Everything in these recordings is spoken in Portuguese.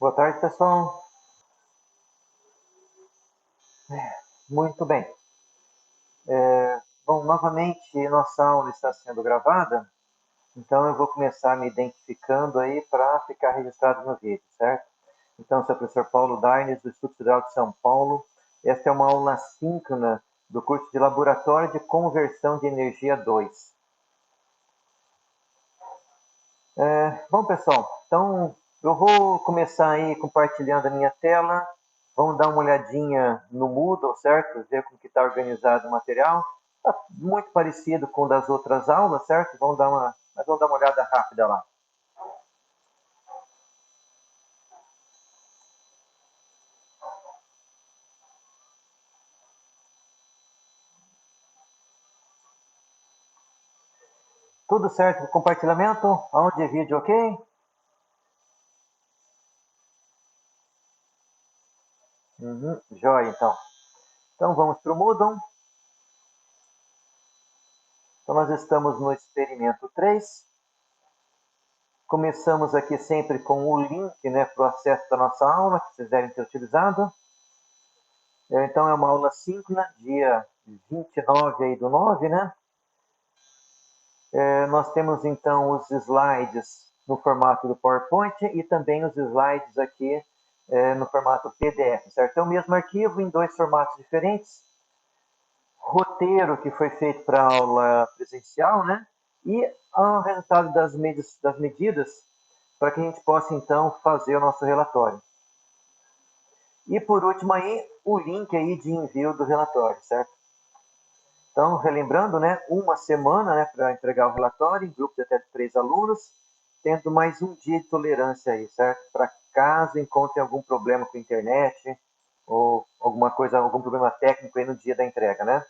Boa tarde, pessoal. Muito bem. Bom, novamente, nossa aula está sendo gravada, então eu vou começar me identificando aí para ficar registrado no vídeo, certo? Então, sou o professor Paulo Daines, do Instituto Federal de São Paulo. Esta é uma aula síncrona do curso de Laboratório de Conversão de Energia 2. Bom, pessoal, então eu vou começar aí compartilhando a minha tela. Vamos dar uma olhadinha no Moodle, certo? Ver como que está organizado o material. Está muito parecido com o das outras aulas, certo? Vamos dar uma olhada rápida lá. Tudo certo com o compartilhamento? Áudio e vídeo, ok? Joia, então. Então vamos para o Moodle. Então nós estamos no experimento 3. Começamos aqui sempre com o link, né, para o acesso da nossa aula, que vocês devem ter utilizado. Então é uma aula síncrona, dia 29 aí do 9, né? Nós temos então os slides no formato do PowerPoint e também os slides aqui no formato PDF, certo? É o mesmo arquivo em dois formatos diferentes. Roteiro que foi feito para a aula presencial, né? E o resultado das medidas para que a gente possa então fazer o nosso relatório. E por último aí, o link aí de envio do relatório, certo? Então, relembrando, né, uma semana, né, para entregar o relatório, em grupo de até 3 alunos, tendo mais um dia de tolerância aí, certo? Para caso encontre algum problema com a internet ou alguma coisa, algum problema técnico aí no dia da entrega, né?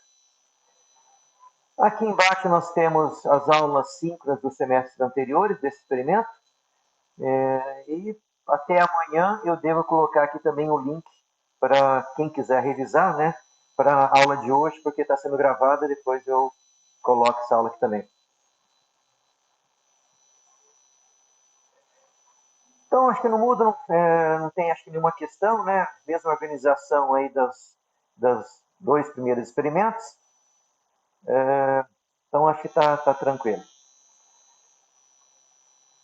Aqui embaixo nós temos as aulas síncronas dos semestres anteriores desse experimento. E até amanhã eu devo colocar aqui também o link para quem quiser revisar, né? Para a aula de hoje, porque está sendo gravada, depois eu coloco essa aula aqui também. Então, acho que no Moodle não tem acho que nenhuma questão, né? Mesma organização aí das dois primeiros experimentos. Então, acho que está tranquilo.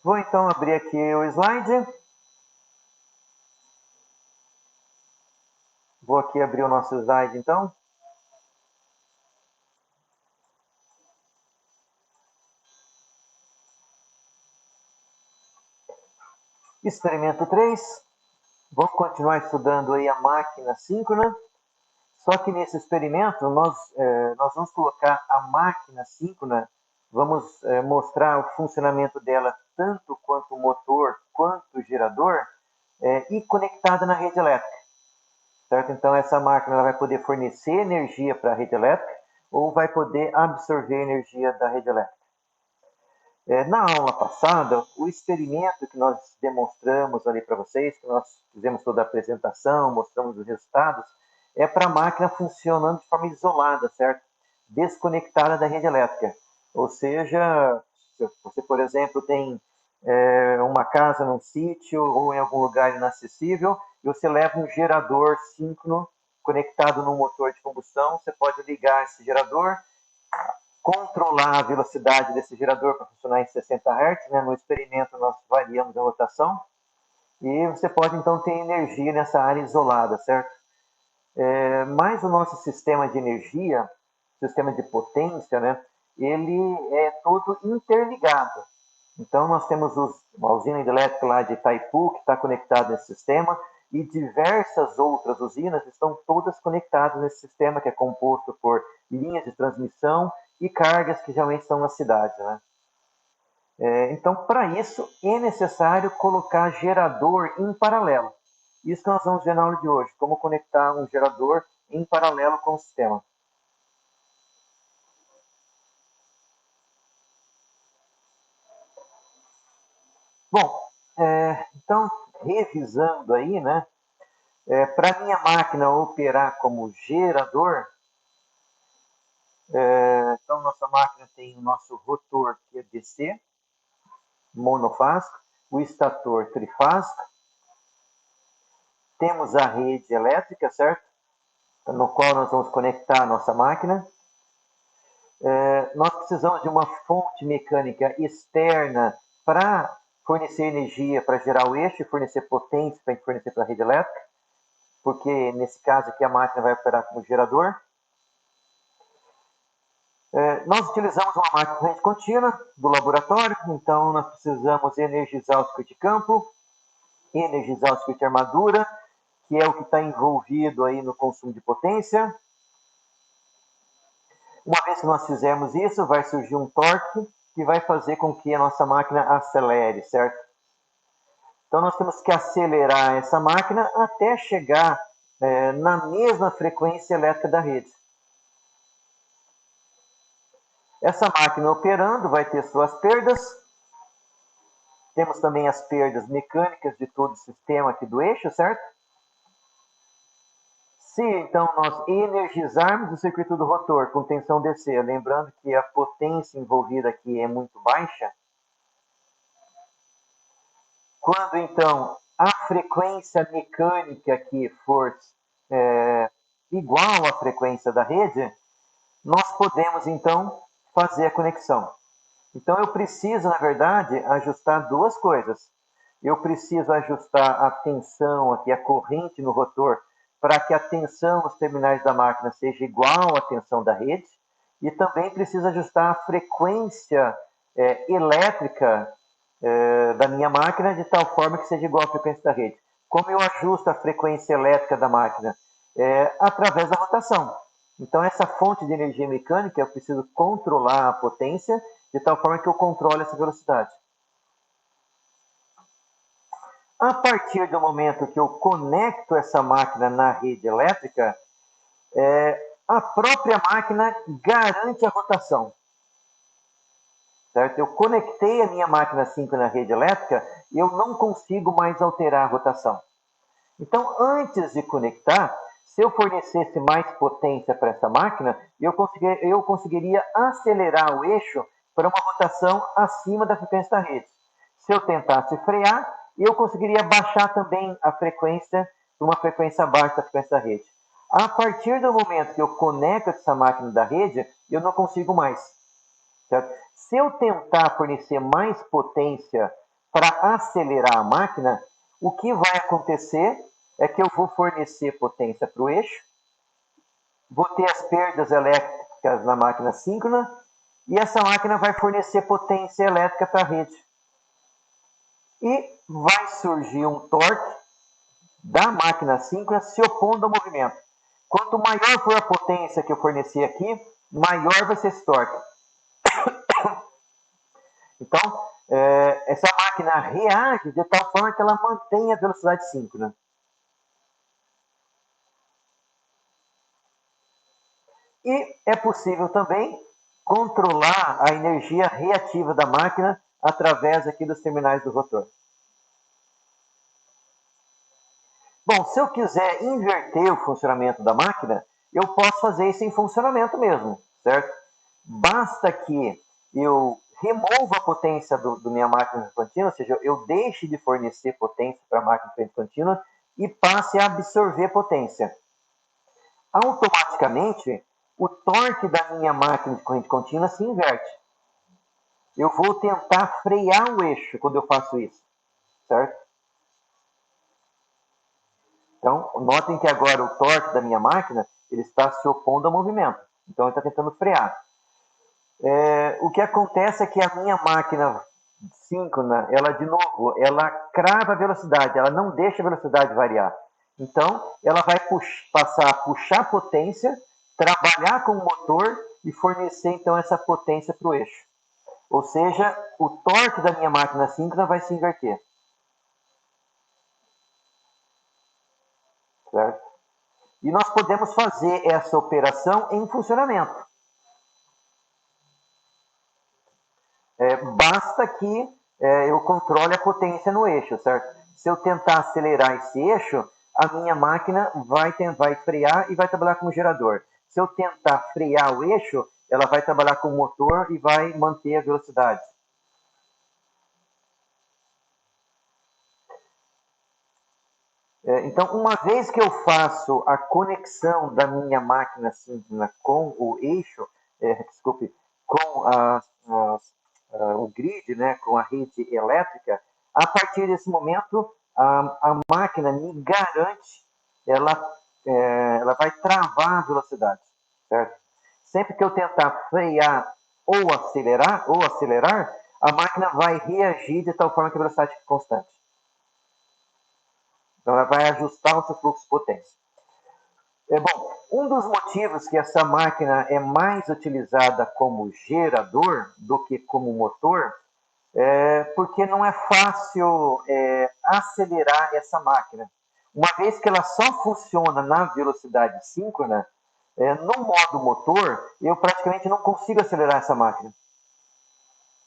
Vou então abrir aqui o slide. Vou aqui abrir o nosso slide, então. Experimento 3. Vamos continuar estudando aí a máquina síncrona. Só que nesse experimento, nós vamos colocar a máquina síncrona, vamos mostrar o funcionamento dela tanto quanto o motor, quanto o gerador, e conectada na rede elétrica. Certo? Então, essa máquina ela vai poder fornecer energia para a rede elétrica ou vai poder absorver energia da rede elétrica. Na aula passada, o experimento que nós demonstramos ali para vocês, que nós fizemos toda a apresentação, mostramos os resultados, é para a máquina funcionando de forma isolada, certo? Desconectada da rede elétrica. Ou seja, se você, por exemplo, tem uma casa num sítio ou em algum lugar inacessível, e você leva um gerador síncrono conectado num motor de combustão, você pode ligar esse gerador, controlar a velocidade desse gerador para funcionar em 60 Hz. Né? No experimento, nós variamos a rotação. E você pode, então, ter energia nessa área isolada, certo? Mas o nosso sistema de energia, sistema de potência, né? Ele é todo interligado. Então, nós temos uma usina elétrica lá de Itaipu, que está conectada nesse sistema, e diversas outras usinas estão todas conectadas nesse sistema, que é composto por linhas de transmissão e cargas que geralmente estão na cidade. Né? Então, para isso, é necessário colocar gerador em paralelo. Isso que nós vamos ver na aula de hoje, como conectar um gerador em paralelo com o sistema. Bom, então, revisando aí, né? Para a minha máquina operar como gerador, então nossa máquina tem o nosso rotor que é DC, monofásico, o estator trifásico, temos a rede elétrica, certo? No qual nós vamos conectar a nossa máquina. Nós precisamos de uma fonte mecânica externa para fornecer energia para gerar o eixo e fornecer potência para fornecer para a rede elétrica, porque nesse caso aqui a máquina vai operar como gerador. Nós utilizamos uma máquina de corrente contínua do laboratório, então nós precisamos energizar o circuito de campo, energizar o circuito de armadura, que é o que está envolvido aí no consumo de potência. Uma vez que nós fizermos isso, vai surgir um torque que vai fazer com que a nossa máquina acelere, certo? Então nós temos que acelerar essa máquina até chegar na mesma frequência elétrica da rede. Essa máquina operando vai ter suas perdas. Temos também as perdas mecânicas de todo o sistema aqui do eixo, certo? Se então nós energizarmos o circuito do rotor com tensão DC, lembrando que a potência envolvida aqui é muito baixa, quando então a frequência mecânica aqui for igual à frequência da rede, nós podemos então fazer a conexão. Então eu preciso, na verdade, ajustar duas coisas. Eu preciso ajustar a tensão aqui, a corrente no rotor, para que a tensão nos terminais da máquina seja igual à tensão da rede, e também preciso ajustar a frequência elétrica da minha máquina de tal forma que seja igual à frequência da rede. Como eu ajusto a frequência elétrica da máquina? Através da rotação. Então, essa fonte de energia mecânica, eu preciso controlar a potência de tal forma que eu controle essa velocidade. A partir do momento que eu conecto essa máquina na rede elétrica, a própria máquina garante a rotação. Certo? Eu conectei a minha máquina 5 na rede elétrica e eu não consigo mais alterar a rotação. Então, antes de conectar, se eu fornecesse mais potência para essa máquina, eu conseguiria acelerar o eixo para uma rotação acima da frequência da rede. Se eu tentasse frear, eu conseguiria baixar também a frequência para uma frequência abaixo da frequência da rede. A partir do momento que eu conecto essa máquina da rede, eu não consigo mais. Certo? Se eu tentar fornecer mais potência para acelerar a máquina, o que vai acontecer é que eu vou fornecer potência para o eixo, vou ter as perdas elétricas na máquina síncrona, e essa máquina vai fornecer potência elétrica para a rede. E vai surgir um torque da máquina síncrona se opondo ao movimento. Quanto maior for a potência que eu fornecer aqui, maior vai ser esse torque. Então, essa máquina reage de tal forma que ela mantém a velocidade síncrona. E é possível também controlar a energia reativa da máquina através aqui dos terminais do rotor. Bom, se eu quiser inverter o funcionamento da máquina, eu posso fazer isso em funcionamento mesmo, certo? Basta que eu remova a potência do minha máquina contínua, ou seja, eu deixe de fornecer potência para a máquina de contínua e passe a absorver potência. Automaticamente, o torque da minha máquina de corrente contínua se inverte. Eu vou tentar frear o eixo quando eu faço isso, certo? Então, notem que agora o torque da minha máquina ele está se opondo ao movimento. Então, ele está tentando frear. O que acontece é que a minha máquina síncrona, ela de novo, ela crava a velocidade, ela não deixa a velocidade variar. Então, ela vai passar a puxar potência, trabalhar com o motor e fornecer então essa potência para o eixo. Ou seja, o torque da minha máquina síncrona vai se inverter. Certo? E nós podemos fazer essa operação em funcionamento. Basta que eu controle a potência no eixo, certo? Se eu tentar acelerar esse eixo, a minha máquina vai frear e vai trabalhar como gerador. Se eu tentar frear o eixo, ela vai trabalhar com o motor e vai manter a velocidade. Então, uma vez que eu faço a conexão da minha máquina síncrona com o eixo, desculpe, com o grid, né, com a rede elétrica, a partir desse momento, a máquina me garante, ela vai travar a velocidade, certo? Sempre que eu tentar frear ou acelerar, a máquina vai reagir de tal forma que a velocidade fique constante. Então, ela vai ajustar o seu fluxo de potência. Bom, um dos motivos que essa máquina é mais utilizada como gerador do que como motor é porque não é fácil acelerar essa máquina. Uma vez que ela só funciona na velocidade síncrona, no modo motor, eu praticamente não consigo acelerar essa máquina.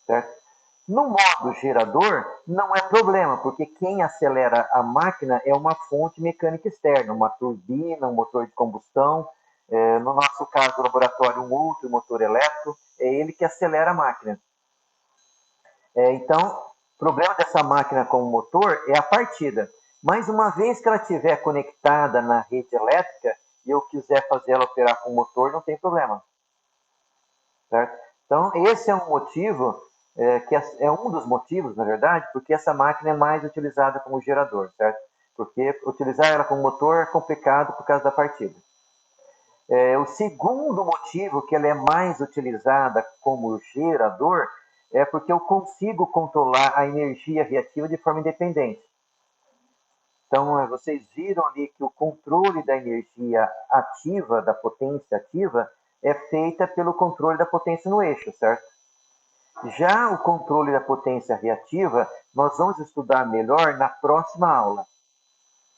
Certo? No modo gerador, não é problema, porque quem acelera a máquina é uma fonte mecânica externa, uma turbina, um motor de combustão, no nosso caso do laboratório, um outro motor elétrico, é ele que acelera a máquina. Então, o problema dessa máquina com o motor é a partida. Mas uma vez que ela estiver conectada na rede elétrica e eu quiser fazer ela operar com o motor, não tem problema. Certo? Então, esse é um motivo, que é um dos motivos, na verdade, porque essa máquina é mais utilizada como gerador, certo? Porque utilizar ela como motor é complicado por causa da partida. O segundo motivo que ela é mais utilizada como gerador é porque eu consigo controlar a energia reativa de forma independente. Então, vocês viram ali que o controle da energia ativa, da potência ativa, é feita pelo controle da potência no eixo, certo? Já o controle da potência reativa, nós vamos estudar melhor na próxima aula,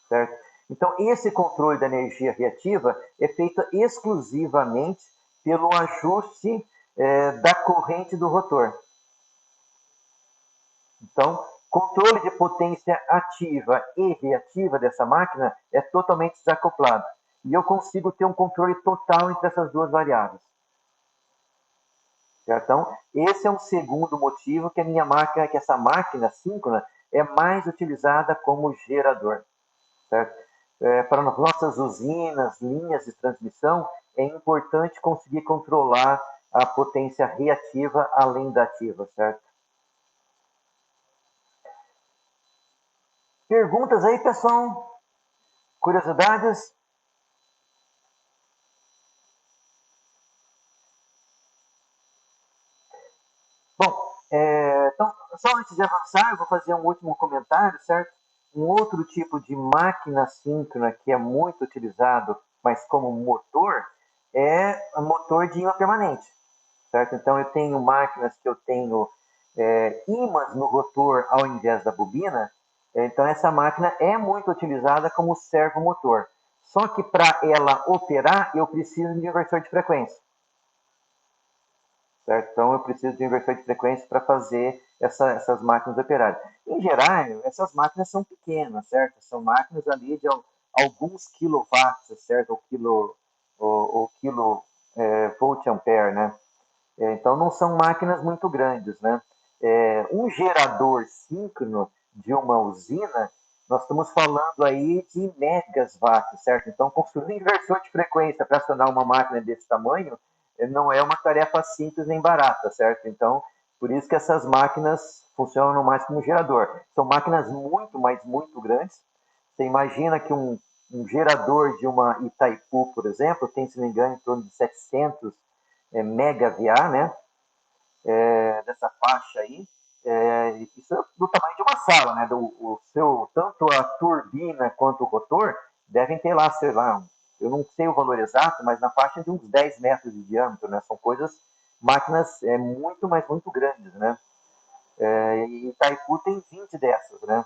certo? Então, esse controle da energia reativa é feito exclusivamente pelo ajuste da corrente do rotor. Então, controle de potência ativa e reativa dessa máquina é totalmente desacoplado. E eu consigo ter um controle total entre essas duas variáveis. Então, esse é um segundo motivo que que essa máquina síncrona é mais utilizada como gerador. Certo? Para nossas usinas, linhas de transmissão, é importante conseguir controlar a potência reativa além da ativa, certo? Perguntas aí, pessoal? Curiosidades? Bom, então, só antes de avançar, eu vou fazer um último comentário, certo? Um outro tipo de máquina síncrona que é muito utilizado, mas como motor, é o motor de ímã permanente, certo? Então, eu tenho máquinas que eu tenho ímãs no rotor ao invés da bobina, então essa máquina é muito utilizada como servomotor. Só que para ela operar, eu preciso de inversor de frequência. Certo? Então, eu preciso de um inversor de frequência para fazer essas máquinas operarem. Em geral, essas máquinas são pequenas, certo? São máquinas ali de alguns quilowatts, certo? O quilo volt ampere, né? Então, não são máquinas muito grandes, né? Um gerador síncrono de uma usina, nós estamos falando aí de megas watts, certo? Então, construir um inversor de frequência para acionar uma máquina desse tamanho não é uma tarefa simples nem barata, certo? Então, por isso que essas máquinas funcionam mais como gerador. São máquinas muito, mas muito grandes. Você imagina que um gerador de uma Itaipu, por exemplo, tem, se não me engano, em torno de 700 mega VA, né? Dessa faixa aí. Isso é do tamanho de uma sala, né? Tanto a turbina quanto o rotor devem ter lá, sei lá, eu não sei o valor exato, mas na faixa de uns 10 metros de diâmetro, né? São máquinas muito, mas muito grandes, né? E Itaipu tem 20 dessas, né?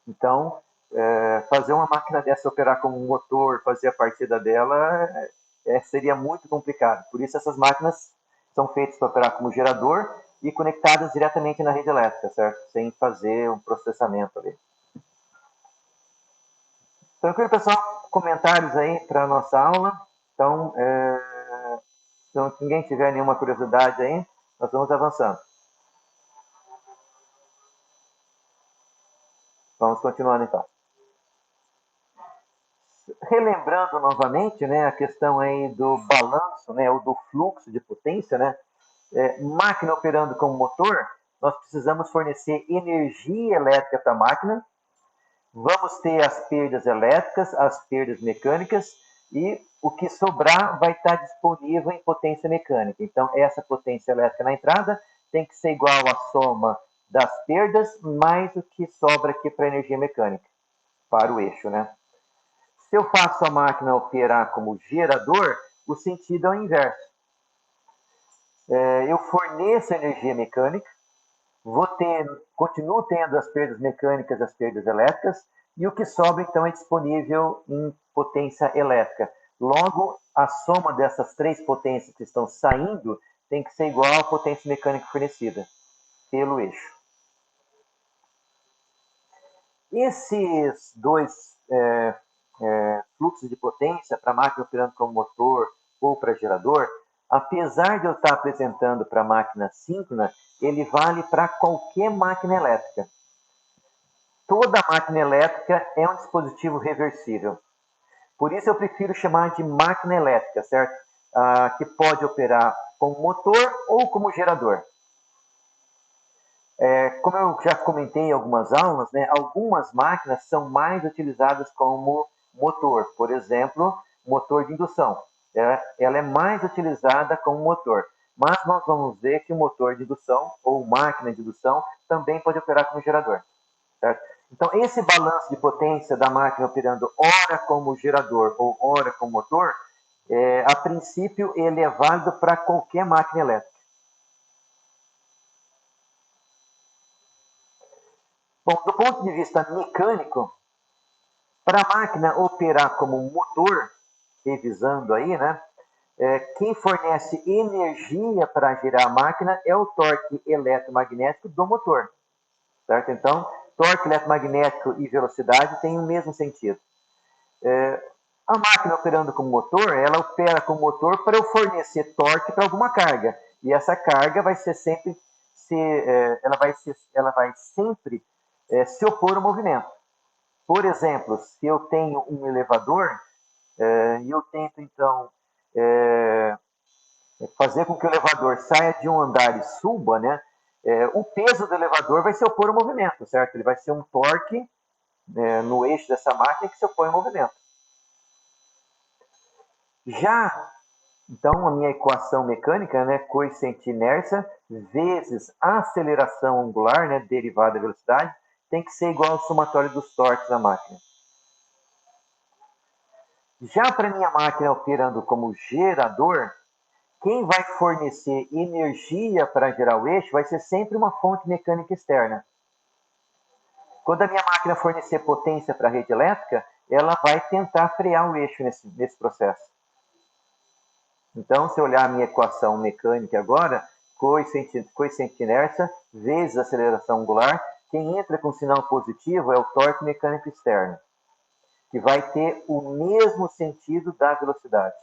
Então, fazer uma máquina dessa operar como um motor, fazer a partida dela, seria muito complicado. Por isso, essas máquinas são feitas para operar como gerador e conectadas diretamente na rede elétrica, certo? Sem fazer um processamento ali. Tranquilo, pessoal? Comentários aí para a nossa aula. Então, se ninguém tiver nenhuma curiosidade aí, nós vamos avançando. Vamos continuando então. relembrando novamente, né, a questão aí do balanço, né, ou do fluxo de potência, né, máquina operando como motor, nós precisamos fornecer energia elétrica para a máquina, vamos ter as perdas elétricas, as perdas mecânicas, e o que sobrar vai estar disponível em potência mecânica. Então, essa potência elétrica na entrada tem que ser igual à soma das perdas mais o que sobra aqui para a energia mecânica, para o eixo, né? Se eu faço a máquina operar como gerador, o sentido é o inverso. Eu forneço energia mecânica, continuo tendo as perdas mecânicas, as perdas elétricas, e o que sobra então é disponível em potência elétrica. Logo, a soma dessas três potências que estão saindo tem que ser igual à potência mecânica fornecida pelo eixo. Esses dois fluxos de potência para a máquina operando como motor ou para gerador, apesar de eu estar apresentando para a máquina síncrona, ele vale para qualquer máquina elétrica. Toda máquina elétrica é um dispositivo reversível. Por isso eu prefiro chamar de máquina elétrica, certo? Que pode operar como motor ou como gerador. Como eu já comentei em algumas aulas, né, algumas máquinas são mais utilizadas como motor. Por exemplo, motor de indução. Ela é mais utilizada como motor. Mas nós vamos ver que o motor de indução ou máquina de indução também pode operar como gerador. Certo? Então, esse balanço de potência da máquina operando ora como gerador ou ora como motor, a princípio, ele é válido para qualquer máquina elétrica. Bom, do ponto de vista mecânico, para a máquina operar como motor, revisando aí, né? Quem fornece energia para girar a máquina é o torque eletromagnético do motor. Certo? Então, torque eletromagnético e velocidade têm o mesmo sentido. A máquina operando como motor, ela opera como motor para eu fornecer torque para alguma carga. E essa carga vai ser sempre, ela vai sempre se opor ao movimento. Por exemplo, se eu tenho um elevador e eu tento então fazer com que o elevador saia de um andar e suba, né? O peso do elevador vai se opor ao movimento, certo? Ele vai ser um torque no eixo dessa máquina que se opõe ao movimento. Já, então, a minha equação mecânica, né, coeficiente de inércia vezes a aceleração angular, né, derivada da velocidade, tem que ser igual ao somatório dos torques da máquina. Já para minha máquina operando como gerador, quem vai fornecer energia para gerar o eixo vai ser sempre uma fonte mecânica externa. Quando a minha máquina fornecer potência para a rede elétrica, ela vai tentar frear o eixo nesse processo. Então, se eu olhar a minha equação mecânica agora, coeficiente de inércia vezes aceleração angular, quem entra com sinal positivo é o torque mecânico externo, que vai ter o mesmo sentido da velocidade.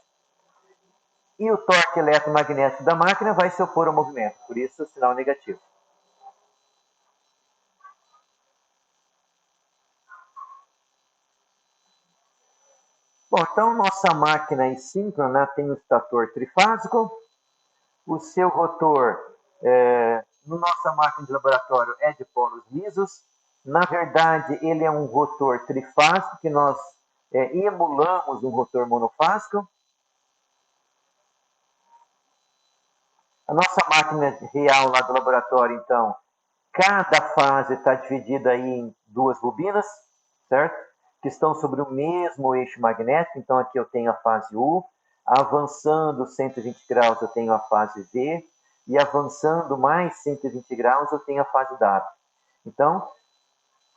E o torque eletromagnético da máquina vai se opor ao movimento, por isso o sinal negativo. Bom, então nossa máquina em síncrona tem um estator trifásico, o seu rotor, no nossa máquina de laboratório, é de polos lisos. Na verdade, ele é um rotor trifásico, que nós emulamos um rotor monofásico. A nossa máquina real lá do laboratório, então, cada fase está dividida aí em duas bobinas, certo? Que estão sobre o mesmo eixo magnético. Então, aqui eu tenho a fase U, avançando 120 graus eu tenho a fase V, e avançando mais 120 graus eu tenho a fase W. Então,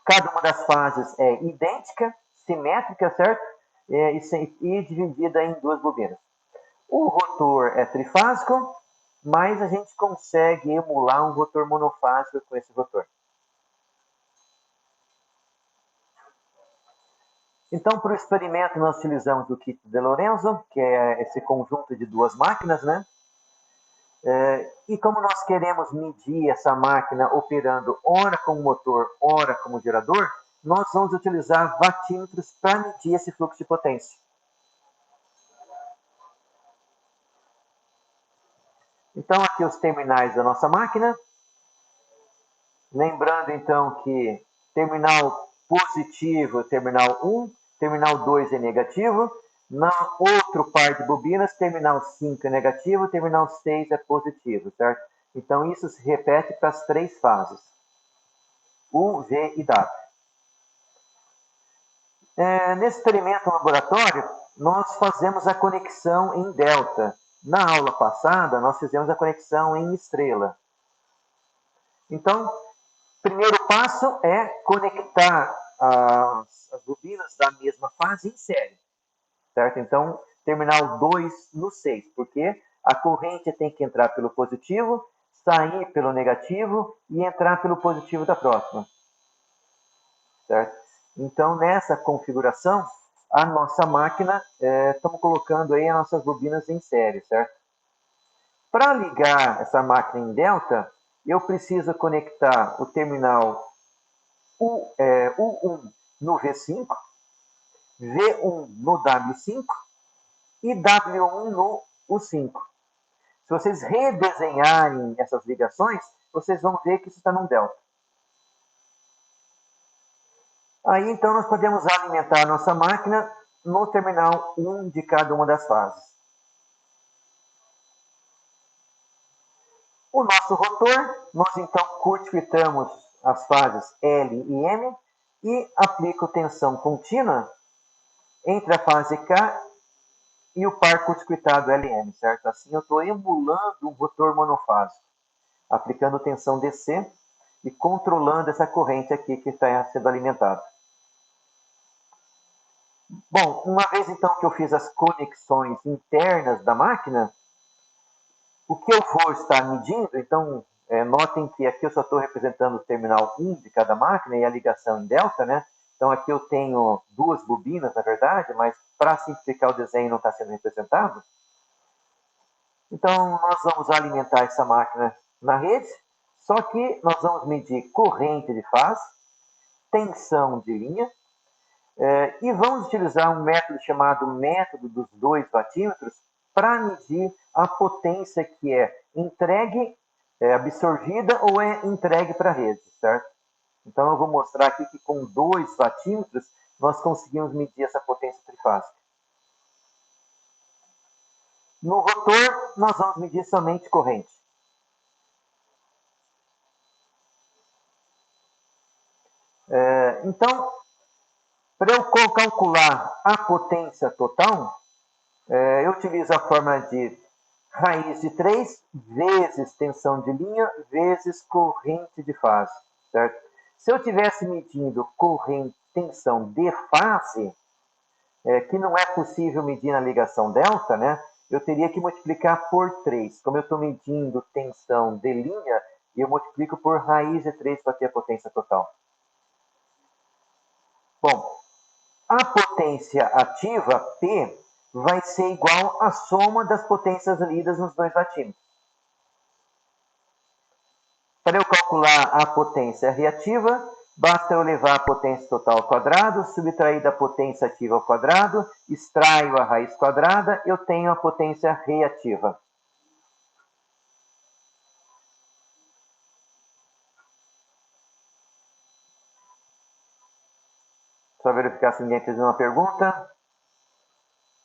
cada uma das fases é idêntica, simétrica, certo? E dividida em duas bobinas. O rotor é trifásico, mas a gente consegue emular um rotor monofásico com esse rotor. Então, para o experimento, nós utilizamos o kit de Lorenzo, que é esse conjunto de duas máquinas, né? E como nós queremos medir essa máquina operando ora como motor, ora como gerador, nós vamos utilizar watímetros para medir esse fluxo de potência. Então, aqui os terminais da nossa máquina. Lembrando, então, que terminal positivo, terminal 1, terminal 2 é negativo. Na outro par de bobinas, terminal 5 é negativo, terminal 6 é positivo, certo? Então, isso se repete para as três fases, U, V e W. Nesse experimento no laboratório, nós fazemos a conexão em delta. Na aula passada, nós fizemos a conexão em estrela. Então, primeiro passo é conectar as bobinas da mesma fase em série, certo? Então, terminal 2 no 6, porque a corrente tem que entrar pelo positivo, sair pelo negativo e entrar pelo positivo da próxima, certo? Então, nessa configuração, a nossa máquina, estamos colocando aí as nossas bobinas em série, certo? Para ligar essa máquina em delta, eu preciso conectar o terminal U1 no V5, V1 no W5 e W1 no U5. Se vocês redesenharem essas ligações, vocês vão ver que isso está num delta. Aí, então, nós podemos alimentar a nossa máquina no terminal 1 de cada uma das fases. O nosso rotor, nós então curto-circuitamos as fases L e M e aplico tensão contínua entre a fase K e o par curto-circuitado LM, certo? Assim eu estou emulando um rotor monofásico, aplicando tensão DC e controlando essa corrente aqui que está sendo alimentada. Bom, uma vez então que eu fiz as conexões internas da máquina, o que eu vou estar medindo, então, notem que aqui eu só estou representando o terminal 1 de cada máquina e a ligação em delta, né? Então aqui eu tenho duas bobinas, na verdade, mas para simplificar o desenho não está sendo representado. Então nós vamos alimentar essa máquina na rede, só que nós vamos medir corrente de fase, tensão de linha, e vamos utilizar um método chamado método dos 2 watímetros para medir a potência que é entregue, absorvida ou é entregue para a rede, certo? Então eu vou mostrar aqui que com 2 watímetros nós conseguimos medir essa potência trifásica. No rotor, nós vamos medir somente corrente. Então, para eu calcular a potência total, eu utilizo a fórmula de raiz de 3 vezes tensão de linha vezes corrente de fase, certo? Se eu estivesse medindo corrente, tensão de fase, que não é possível medir na ligação delta, né? Eu teria que multiplicar por 3. Como eu estou medindo tensão de linha, eu multiplico por raiz de 3 para ter a potência total. Bom, a potência ativa, P, vai ser igual à soma das potências lidas nos 2 watímetros. Para eu calcular a potência reativa, basta eu levar a potência total ao quadrado, subtrair da potência ativa ao quadrado, extraio a raiz quadrada, eu tenho a potência reativa. Só verificar se ninguém fez nenhuma pergunta.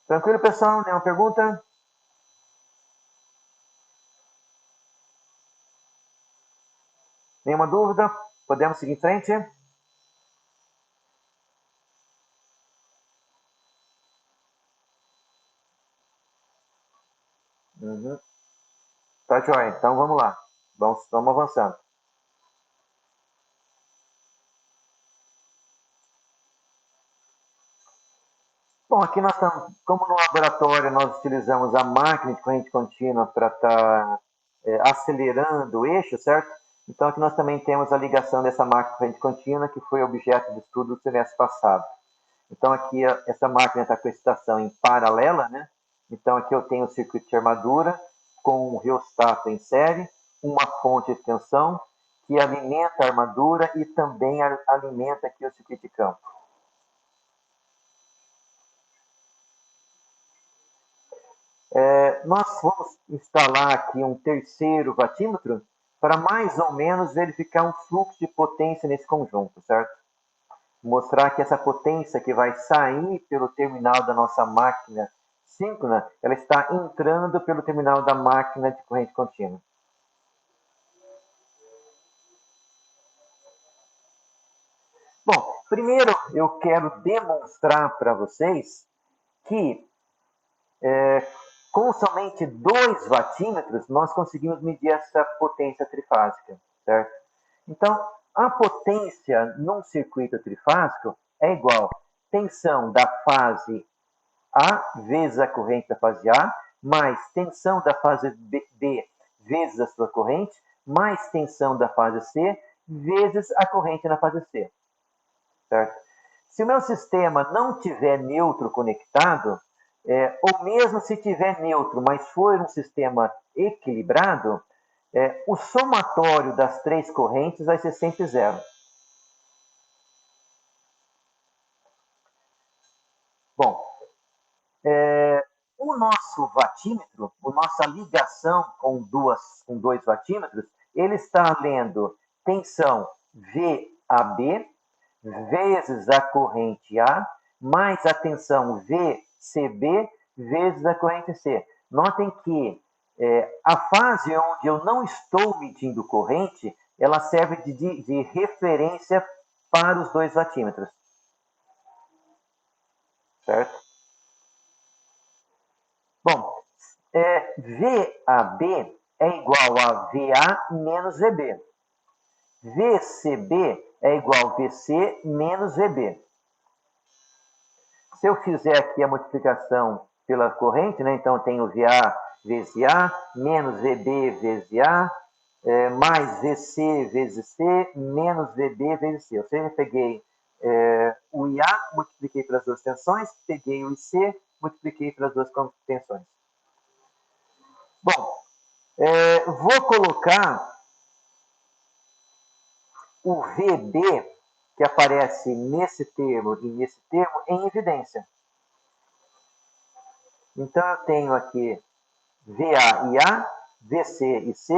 Tranquilo, pessoal? Nenhuma pergunta? Nenhuma dúvida? Podemos seguir em frente? Uhum. Tá joia, então vamos lá. Vamos avançando. Bom, aqui nós estamos, como no laboratório nós utilizamos a máquina de corrente contínua para estar acelerando o eixo, certo? Então aqui nós também temos a ligação dessa máquina de corrente contínua, que foi objeto de estudo do semestre passado. Então aqui essa máquina está com a excitação em paralela, né? Então aqui eu tenho o circuito de armadura com um rheostato em série, uma fonte de tensão, que alimenta a armadura e também alimenta aqui o circuito de campo. Nós vamos instalar aqui um terceiro vatímetro para mais ou menos verificar um fluxo de potência nesse conjunto, certo? Mostrar que essa potência que vai sair pelo terminal da nossa máquina síncrona, ela está entrando pelo terminal da máquina de corrente contínua. Bom, primeiro eu quero demonstrar para vocês que com somente 2 vatímetros nós conseguimos medir essa potência trifásica, certo? Então, a potência num circuito trifásico é igual tensão da fase A vezes a corrente da fase A, mais tensão da fase B vezes a sua corrente, mais tensão da fase C vezes a corrente na fase C. Certo? Se o meu sistema não tiver neutro conectado, ou mesmo se tiver neutro, mas for um sistema equilibrado, o somatório das 3 correntes vai ser sempre zero. Bom, o nosso vatímetro, a nossa ligação com 2 vatímetros, ele está lendo tensão VAB vezes a corrente A, mais a tensão VCB vezes a corrente C. Notem que a fase onde eu não estou medindo corrente, ela serve de referência para os 2 vatímetros. Certo? Bom, VAB é igual a VA menos VB. VCB é igual a VC menos VB. Se eu fizer aqui a multiplicação pela corrente, né, então eu tenho VA vezes A, menos VB vezes A, mais VC vezes C, menos VB vezes C. Ou seja, eu peguei o IA, multipliquei pelas 2 tensões, peguei o IC, multipliquei pelas 2 tensões. Bom, vou colocar o VB, que aparece nesse termo e nesse termo, em evidência. Então, eu tenho aqui VA e A, VC e C,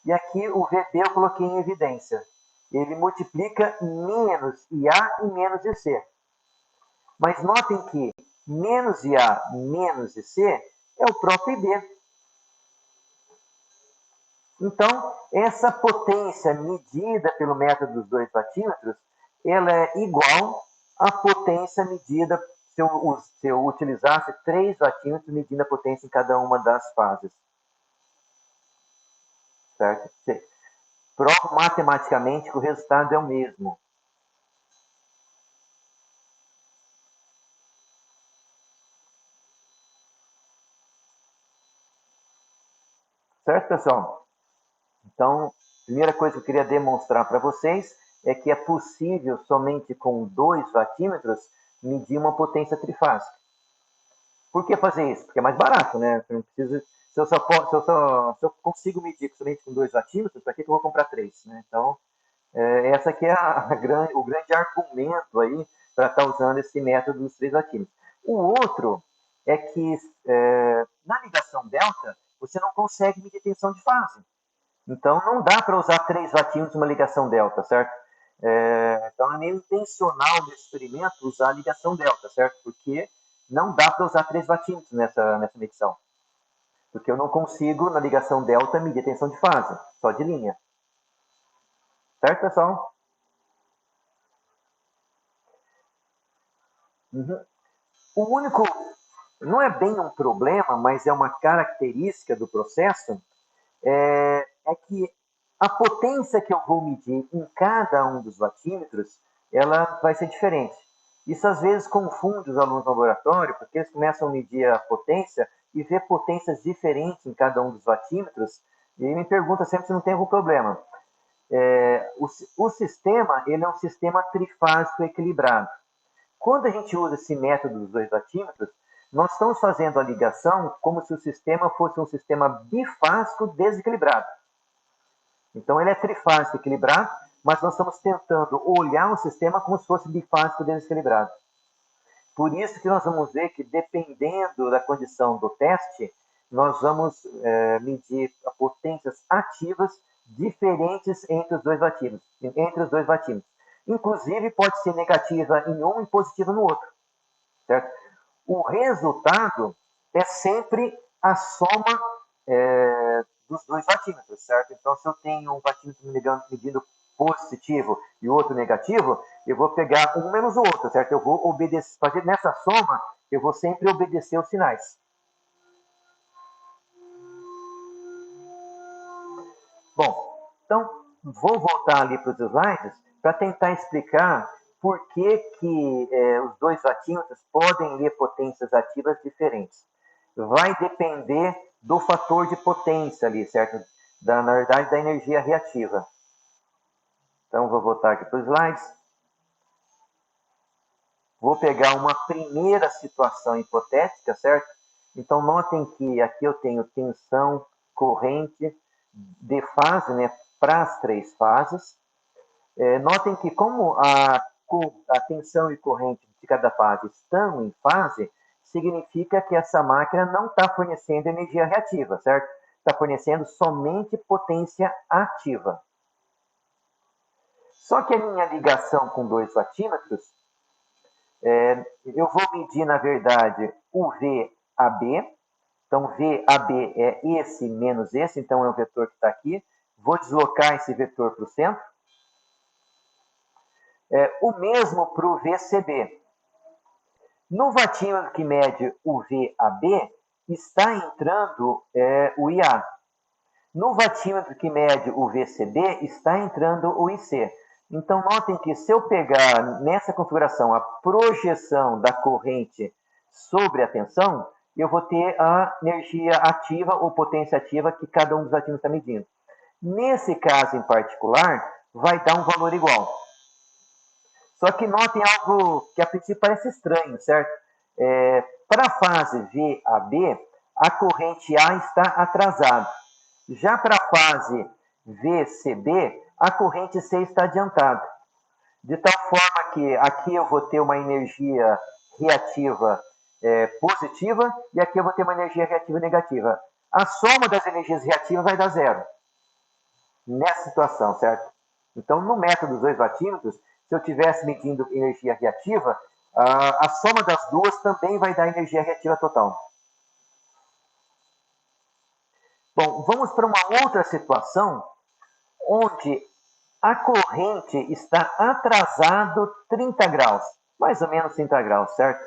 e aqui o VB eu coloquei em evidência. Ele multiplica menos IA e menos IC. Mas notem que menos IA menos IC é o próprio IB. Então, essa potência medida pelo método dos 2 vatímetros, ela é igual à potência medida se eu utilizasse 3 vatímetros medindo a potência em cada uma das fases. Certo? Provo matematicamente que o resultado é o mesmo. Certo, pessoal? Então, a primeira coisa que eu queria demonstrar para vocês é que é possível, somente com 2 vatímetros, medir uma potência trifásica. Por que fazer isso? Porque é mais barato, né? Eu não preciso, se eu consigo medir somente com 2 vatímetros, para que eu vou comprar 3? Né? Então, essa aqui é o grande argumento aí para estar usando esse método dos 3 vatímetros. O outro é que na ligação delta, você não consegue medir tensão de fase. Então, não dá para usar 3 vatímetros numa ligação delta, certo? Então, é meio intencional nesse experimento usar a ligação delta, certo? Porque não dá para usar 3 vatímetros nessa medição. Porque eu não consigo, na ligação delta, medir tensão de fase, só de linha. Certo, pessoal? Uhum. O único, não é bem um problema, mas é uma característica do processo, é que a potência que eu vou medir em cada um dos vatímetros, ela vai ser diferente. Isso às vezes confunde os alunos no laboratório, porque eles começam a medir a potência e ver potências diferentes em cada um dos vatímetros, e me pergunta sempre se não tem algum problema. O sistema, ele é um sistema trifásico equilibrado. Quando a gente usa esse método dos 2 vatímetros, nós estamos fazendo a ligação como se o sistema fosse um sistema bifásico desequilibrado. Então ele é trifásico equilibrado, mas nós estamos tentando olhar o sistema como se fosse bifásico desequilibrado. Por isso que nós vamos ver que, dependendo da condição do teste, nós vamos medir potências ativas diferentes entre os dois vatímetros. Inclusive, pode ser negativa em um e positiva no outro. Certo? O resultado é sempre a soma dos dois vatímetros, certo? Então, se eu tenho um vatímetro medindo positivo e outro negativo, eu vou pegar um menos o outro, certo? Eu vou obedecer, fazer nessa soma, eu vou sempre obedecer os sinais. Bom, então vou voltar ali para os slides para tentar explicar por que, os dois vatímetros podem ler potências ativas diferentes. Vai depender do fator de potência ali, certo? Na verdade, da energia reativa. Então, vou voltar aqui para os slides. Vou pegar uma primeira situação hipotética, certo? Então, notem que aqui eu tenho tensão, corrente, de fase, né, para as três fases. Notem que como a tensão e corrente de cada fase estão em fase, significa que essa máquina não está fornecendo energia reativa, certo? Está fornecendo somente potência ativa. Só que a minha ligação com dois vatímetros, eu vou medir, na verdade, o VAB. Então, VAB é esse menos esse, então é o vetor que está aqui. Vou deslocar esse vetor para o centro. O mesmo para o VCB. No vatímetro que mede o VAB, está entrando o IA. No vatímetro que mede o VCB, está entrando o IC. Então, notem que se eu pegar nessa configuração a projeção da corrente sobre a tensão, eu vou ter a energia ativa ou potência ativa que cada um dos vatímetros está medindo. Nesse caso em particular, vai dar um valor igual. Só que notem algo que a princípio parece estranho, certo? Para a fase VAB, a corrente A está atrasada. Já para a fase VCB, a corrente C está adiantada. De tal forma que aqui eu vou ter uma energia reativa positiva e aqui eu vou ter uma energia reativa negativa. A soma das energias reativas vai dar zero. Nessa situação, certo? Então, no método dos dois vatímetros, se eu estivesse medindo energia reativa, a soma das duas também vai dar energia reativa total. Bom, vamos para uma outra situação onde a corrente está atrasado 30 graus, mais ou menos 30 graus, certo?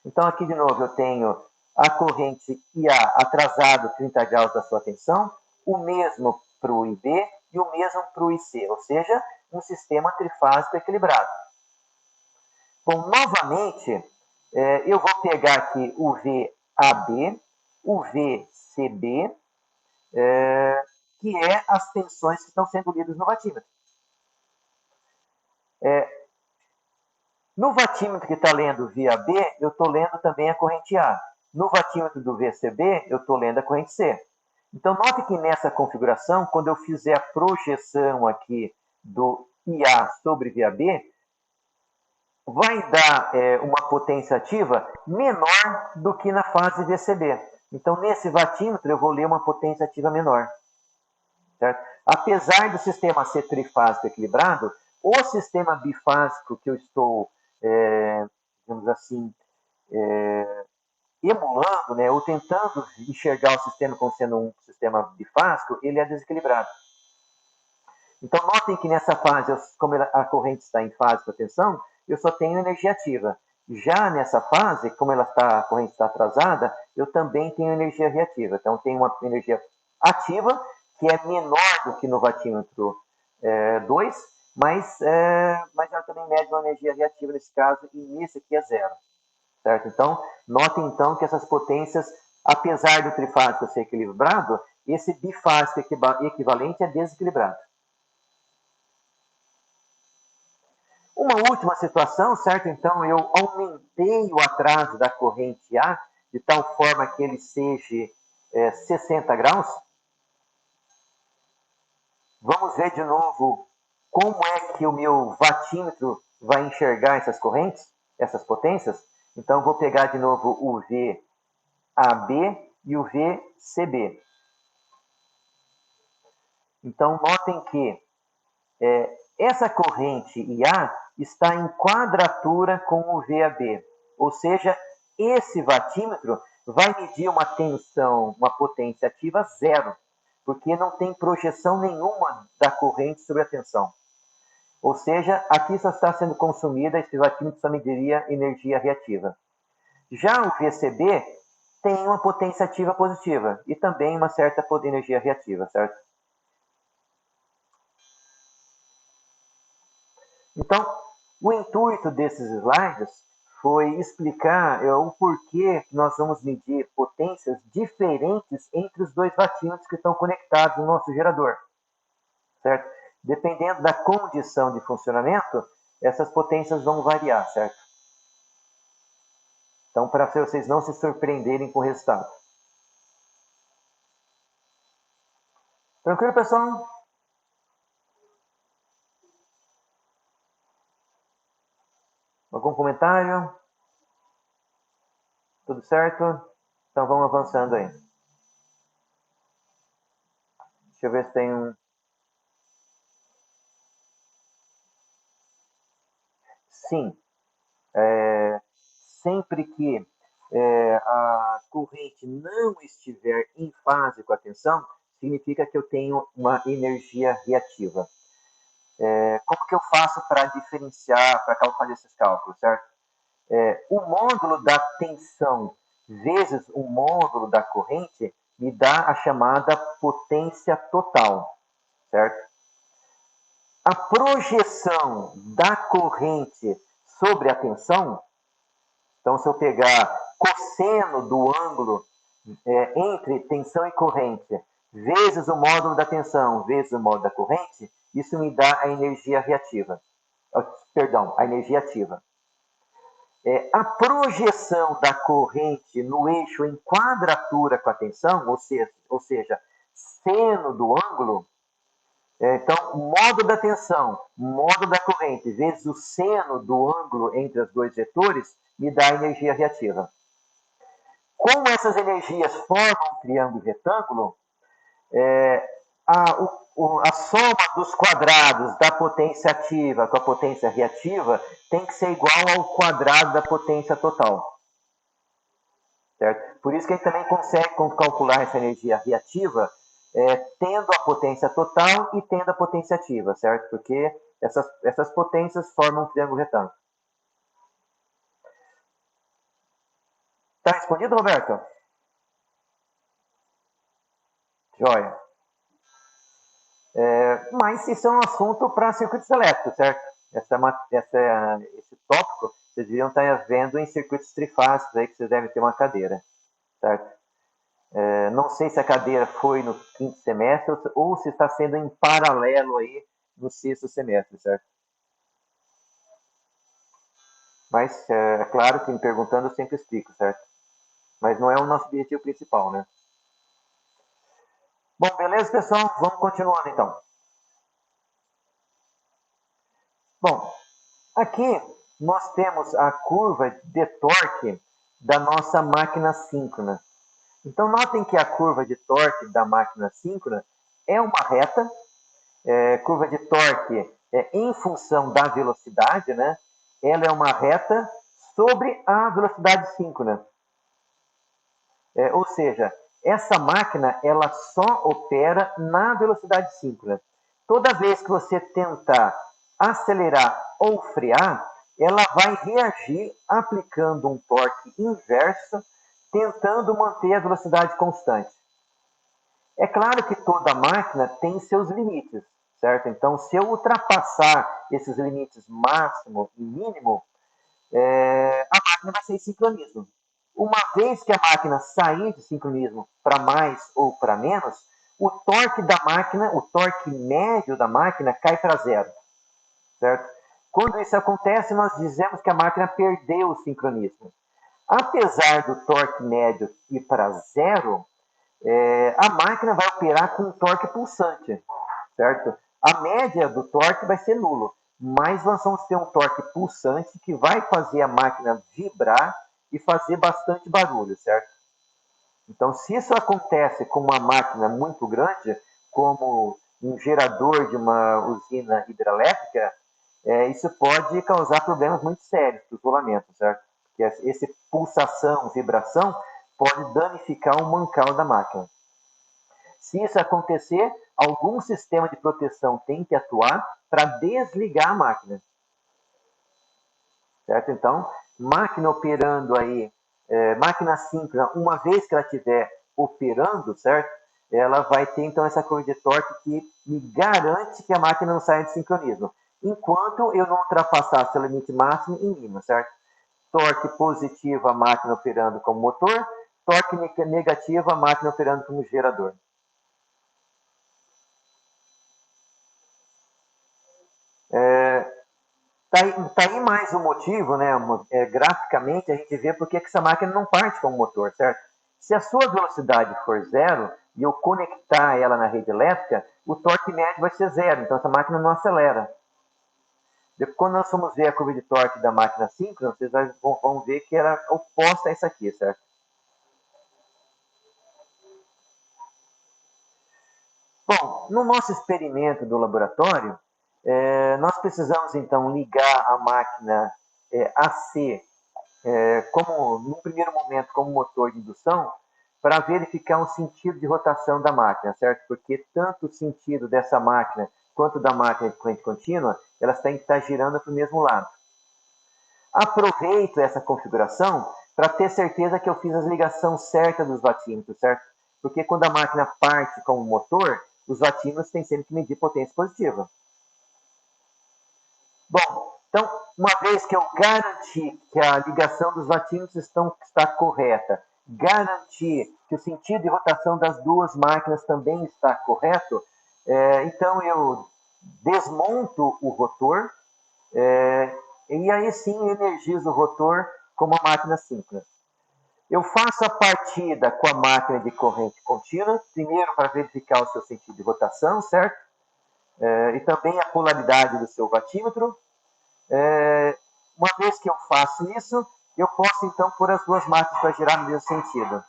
Então, aqui de novo eu tenho a corrente IA atrasado 30 graus da sua tensão, o mesmo para o IB e o mesmo para o IC, ou seja, um sistema trifásico equilibrado. Bom, novamente, eu vou pegar aqui o VAB, o VCB, que é as tensões que estão sendo lidas no vatímetro. No vatímetro que está lendo VAB, eu estou lendo também a corrente A. No vatímetro do VCB, eu estou lendo a corrente C. Então, note que nessa configuração, quando eu fizer a projeção aqui do IA sobre VAB, vai dar uma potência ativa menor do que na fase VCB. Então, nesse vatímetro, eu vou ler uma potência ativa menor. Certo? Apesar do sistema ser trifásico equilibrado, o sistema bifásico que eu estou, digamos assim, emulando, né, ou tentando enxergar o sistema como sendo um sistema bifásico, ele é desequilibrado. Então, notem que nessa fase, como a corrente está em fase de tensão, eu só tenho energia ativa. Já nessa fase, como a corrente está atrasada, eu também tenho energia reativa. Então, tenho uma energia ativa, que é menor do que no vatímetro 2, mas ela também mede uma energia reativa nesse caso, e nesse aqui é zero. Certo? Então, notem então que essas potências, apesar do trifásico ser equilibrado, esse bifásico equivalente é desequilibrado. Uma última situação, certo? Então, eu aumentei o atraso da corrente A de tal forma que ele seja 60 graus. Vamos ver de novo como é que o meu vatímetro vai enxergar essas correntes, essas potências. Então, vou pegar de novo o VAB e o VCB. Então, notem que essa corrente IA está em quadratura com o VAB, ou seja, esse vatímetro vai medir uma tensão, uma potência ativa zero, porque não tem projeção nenhuma da corrente sobre a tensão. Ou seja, aqui só está sendo consumida, esse vatímetro só mediria energia reativa. Já o VCB tem uma potência ativa positiva e também uma certa energia reativa, certo? Então, o intuito desses slides foi explicar o porquê que nós vamos medir potências diferentes entre os dois vatímetros que estão conectados no nosso gerador, certo? Dependendo da condição de funcionamento, essas potências vão variar, certo? Então, para vocês não se surpreenderem com o resultado. Tranquilo, pessoal? Algum comentário? Tudo certo? Então vamos avançando aí. Deixa eu ver se tem um. Sim. Sempre que a corrente não estiver em fase com a tensão, significa que eu tenho uma energia reativa. Como que eu faço para diferenciar, para fazer esses cálculos, certo? O módulo da tensão vezes o módulo da corrente me dá a chamada potência total, certo? A projeção da corrente sobre a tensão, então se eu pegar cosseno do ângulo entre tensão e corrente vezes o módulo da tensão vezes o módulo da corrente, isso me dá a energia reativa. Perdão, a energia ativa. A projeção da corrente no eixo em quadratura com a tensão, ou seja, seno do ângulo, então, módulo da tensão, módulo da corrente, vezes o seno do ângulo entre os dois vetores, me dá a energia reativa. Como essas energias formam um triângulo retângulo, a soma dos quadrados da potência ativa com a potência reativa tem que ser igual ao quadrado da potência total. Certo? Por isso que a gente também consegue calcular essa energia reativa tendo a potência total e tendo a potência ativa, certo? Porque essas potências formam um triângulo retângulo. Está respondido, Roberto? Joia. Mas isso é um assunto para circuitos elétricos, certo? Esse tópico vocês deviam estar vendo em circuitos trifásicos, aí que vocês devem ter uma cadeira, certo? Não sei se a cadeira foi no quinto semestre ou se está sendo em paralelo aí no sexto semestre, certo? Mas é claro que me perguntando eu sempre explico, certo? Mas não é o nosso objetivo principal, né? Bom, beleza, pessoal? Vamos continuando então. Bom, aqui nós temos a curva de torque da nossa máquina síncrona. Então, notem que a curva de torque da máquina síncrona é uma reta, curva de torque em função da velocidade, né? Ela é uma reta sobre a velocidade síncrona. Ou seja, essa máquina ela só opera na velocidade síncrona. Toda vez que você tentar acelerar ou frear, ela vai reagir aplicando um torque inverso, tentando manter a velocidade constante. É claro que toda máquina tem seus limites, certo? Então, se eu ultrapassar esses limites máximo e mínimo, a máquina vai ser em sincronismo. Uma vez que a máquina sair de sincronismo para mais ou para menos, o torque da máquina, o torque médio da máquina cai para zero, certo? Quando isso acontece, nós dizemos que a máquina perdeu o sincronismo. Apesar do torque médio ir para zero, a máquina vai operar com um torque pulsante, certo? A média do torque vai ser nulo, mas nós vamos ter um torque pulsante que vai fazer a máquina vibrar e fazer bastante barulho, certo? Então, se isso acontece com uma máquina muito grande, como um gerador de uma usina hidrelétrica, isso pode causar problemas muito sérios para o rolamento, certo? Porque essa pulsação, vibração, pode danificar o mancal da máquina. Se isso acontecer, algum sistema de proteção tem que atuar para desligar a máquina, certo? Então, máquina operando aí, máquina síncrona, uma vez que ela estiver operando, certo? Ela vai ter então essa curva de torque que me garante que a máquina não saia de sincronismo, enquanto eu não ultrapassar seu limite máximo em mínimo, certo? Torque positivo, a máquina operando como motor, torque negativo, a máquina operando como gerador. Tá aí mais um motivo, né? Graficamente a gente vê porque que essa máquina não parte como motor, certo? Se a sua velocidade for zero e eu conectar ela na rede elétrica, o torque médio vai ser zero, então essa máquina não acelera. Quando nós vamos ver a curva de torque da máquina síncrona, vocês vão ver que ela é oposta a essa aqui, certo? Bom, no nosso experimento do laboratório, nós precisamos então ligar a máquina AC como no primeiro momento como motor de indução para verificar um sentido de rotação da máquina, certo? Porque tanto o sentido dessa máquina quanto da máquina de corrente contínua, elas têm que estar girando para o mesmo lado. Aproveito essa configuração para ter certeza que eu fiz a ligação certa dos watímetros, certo? Porque quando a máquina parte como motor, os watímetros têm sempre que medir potência positiva. Bom, então, uma vez que eu garanti que a ligação dos watímetros está correta, garanti que o sentido de rotação das duas máquinas também está correto, então eu desmonto o rotor e aí sim energizo o rotor como uma máquina síncrona. Eu faço a partida com a máquina de corrente contínua, primeiro para verificar o seu sentido de rotação, certo? E também a polaridade do seu watímetro. Uma vez que eu faço isso, eu posso então pôr as duas máquinas para girar no mesmo sentido.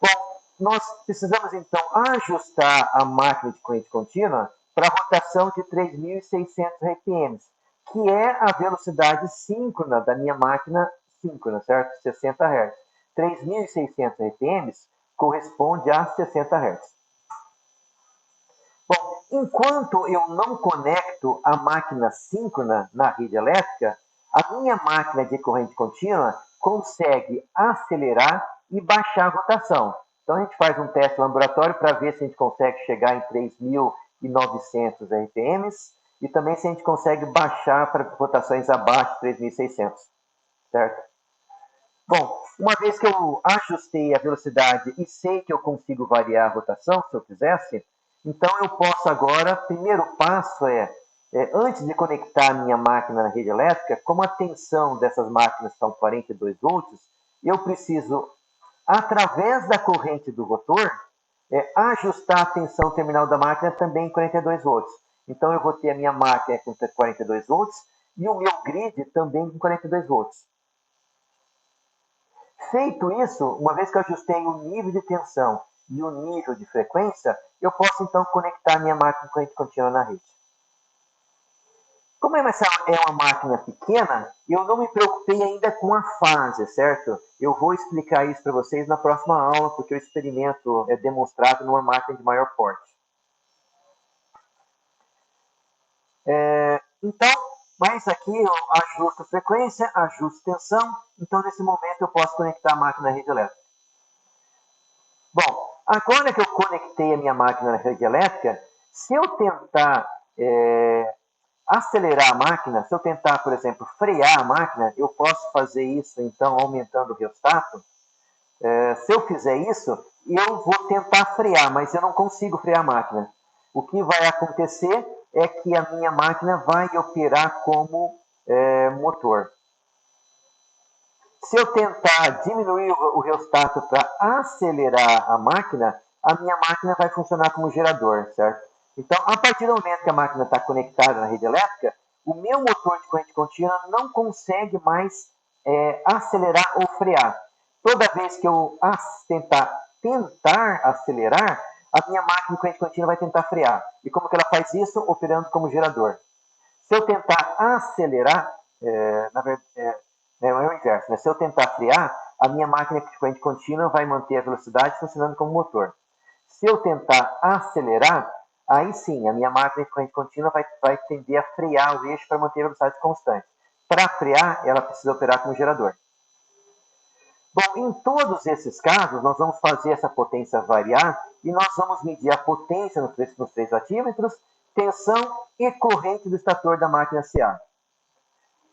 Bom, nós precisamos então ajustar a máquina de corrente contínua para a rotação de 3.600 RPM, que é a velocidade síncrona da minha máquina síncrona, certo? 60 Hz. 3.600 RPM corresponde a 60 Hz. Bom, enquanto eu não conecto a máquina síncrona na rede elétrica, a minha máquina de corrente contínua consegue acelerar e baixar a rotação. Então a gente faz um teste no laboratório para ver se a gente consegue chegar em 3.900 RPM e também se a gente consegue baixar para rotações abaixo de 3.600, certo? Bom, uma vez que eu ajustei a velocidade e sei que eu consigo variar a rotação, se eu quisesse, então eu posso agora, primeiro passo antes de conectar a minha máquina na rede elétrica, como a tensão dessas máquinas são 42 volts, eu preciso, através da corrente do rotor, ajustar a tensão terminal da máquina também em 42 volts. Então eu vou ter a minha máquina com 42 volts e o meu grid também com 42 volts. Feito isso, uma vez que eu ajustei o nível de tensão e o nível de frequência, eu posso então conectar minha máquina de corrente contínua na rede. Como essa é uma máquina pequena, eu não me preocupei ainda com a fase, certo? Eu vou explicar isso para vocês na próxima aula, porque o experimento é demonstrado numa máquina de maior porte. Então, mas aqui eu ajusto frequência, ajusto tensão, então nesse momento eu posso conectar a máquina na rede elétrica. Bom, agora que eu conectei a minha máquina na rede elétrica, se eu tentar acelerar a máquina, se eu tentar, por exemplo, frear a máquina, eu posso fazer isso, então, aumentando o rheostato. Se eu fizer isso, eu vou tentar frear, mas eu não consigo frear a máquina. O que vai acontecer é que a minha máquina vai operar como motor. Se eu tentar diminuir o rheostato para acelerar a máquina, a minha máquina vai funcionar como gerador, certo? Então, a partir do momento que a máquina está conectada na rede elétrica, o meu motor de corrente contínua não consegue mais acelerar ou frear. Toda vez que eu tentar acelerar, a minha máquina de corrente contínua vai tentar frear. E como que ela faz isso? Operando como gerador. Se eu tentar acelerar, na verdade, é o inverso, né? Se eu tentar frear, a minha máquina de corrente contínua vai manter a velocidade funcionando como motor. Se eu tentar acelerar, aí sim, a minha máquina de corrente contínua vai tender a frear o eixo para manter a velocidade constante. Para frear, ela precisa operar como gerador. Bom, em todos esses casos, nós vamos fazer essa potência variar e nós vamos medir a potência nos 3 watímetros, tensão e corrente do estator da máquina CA.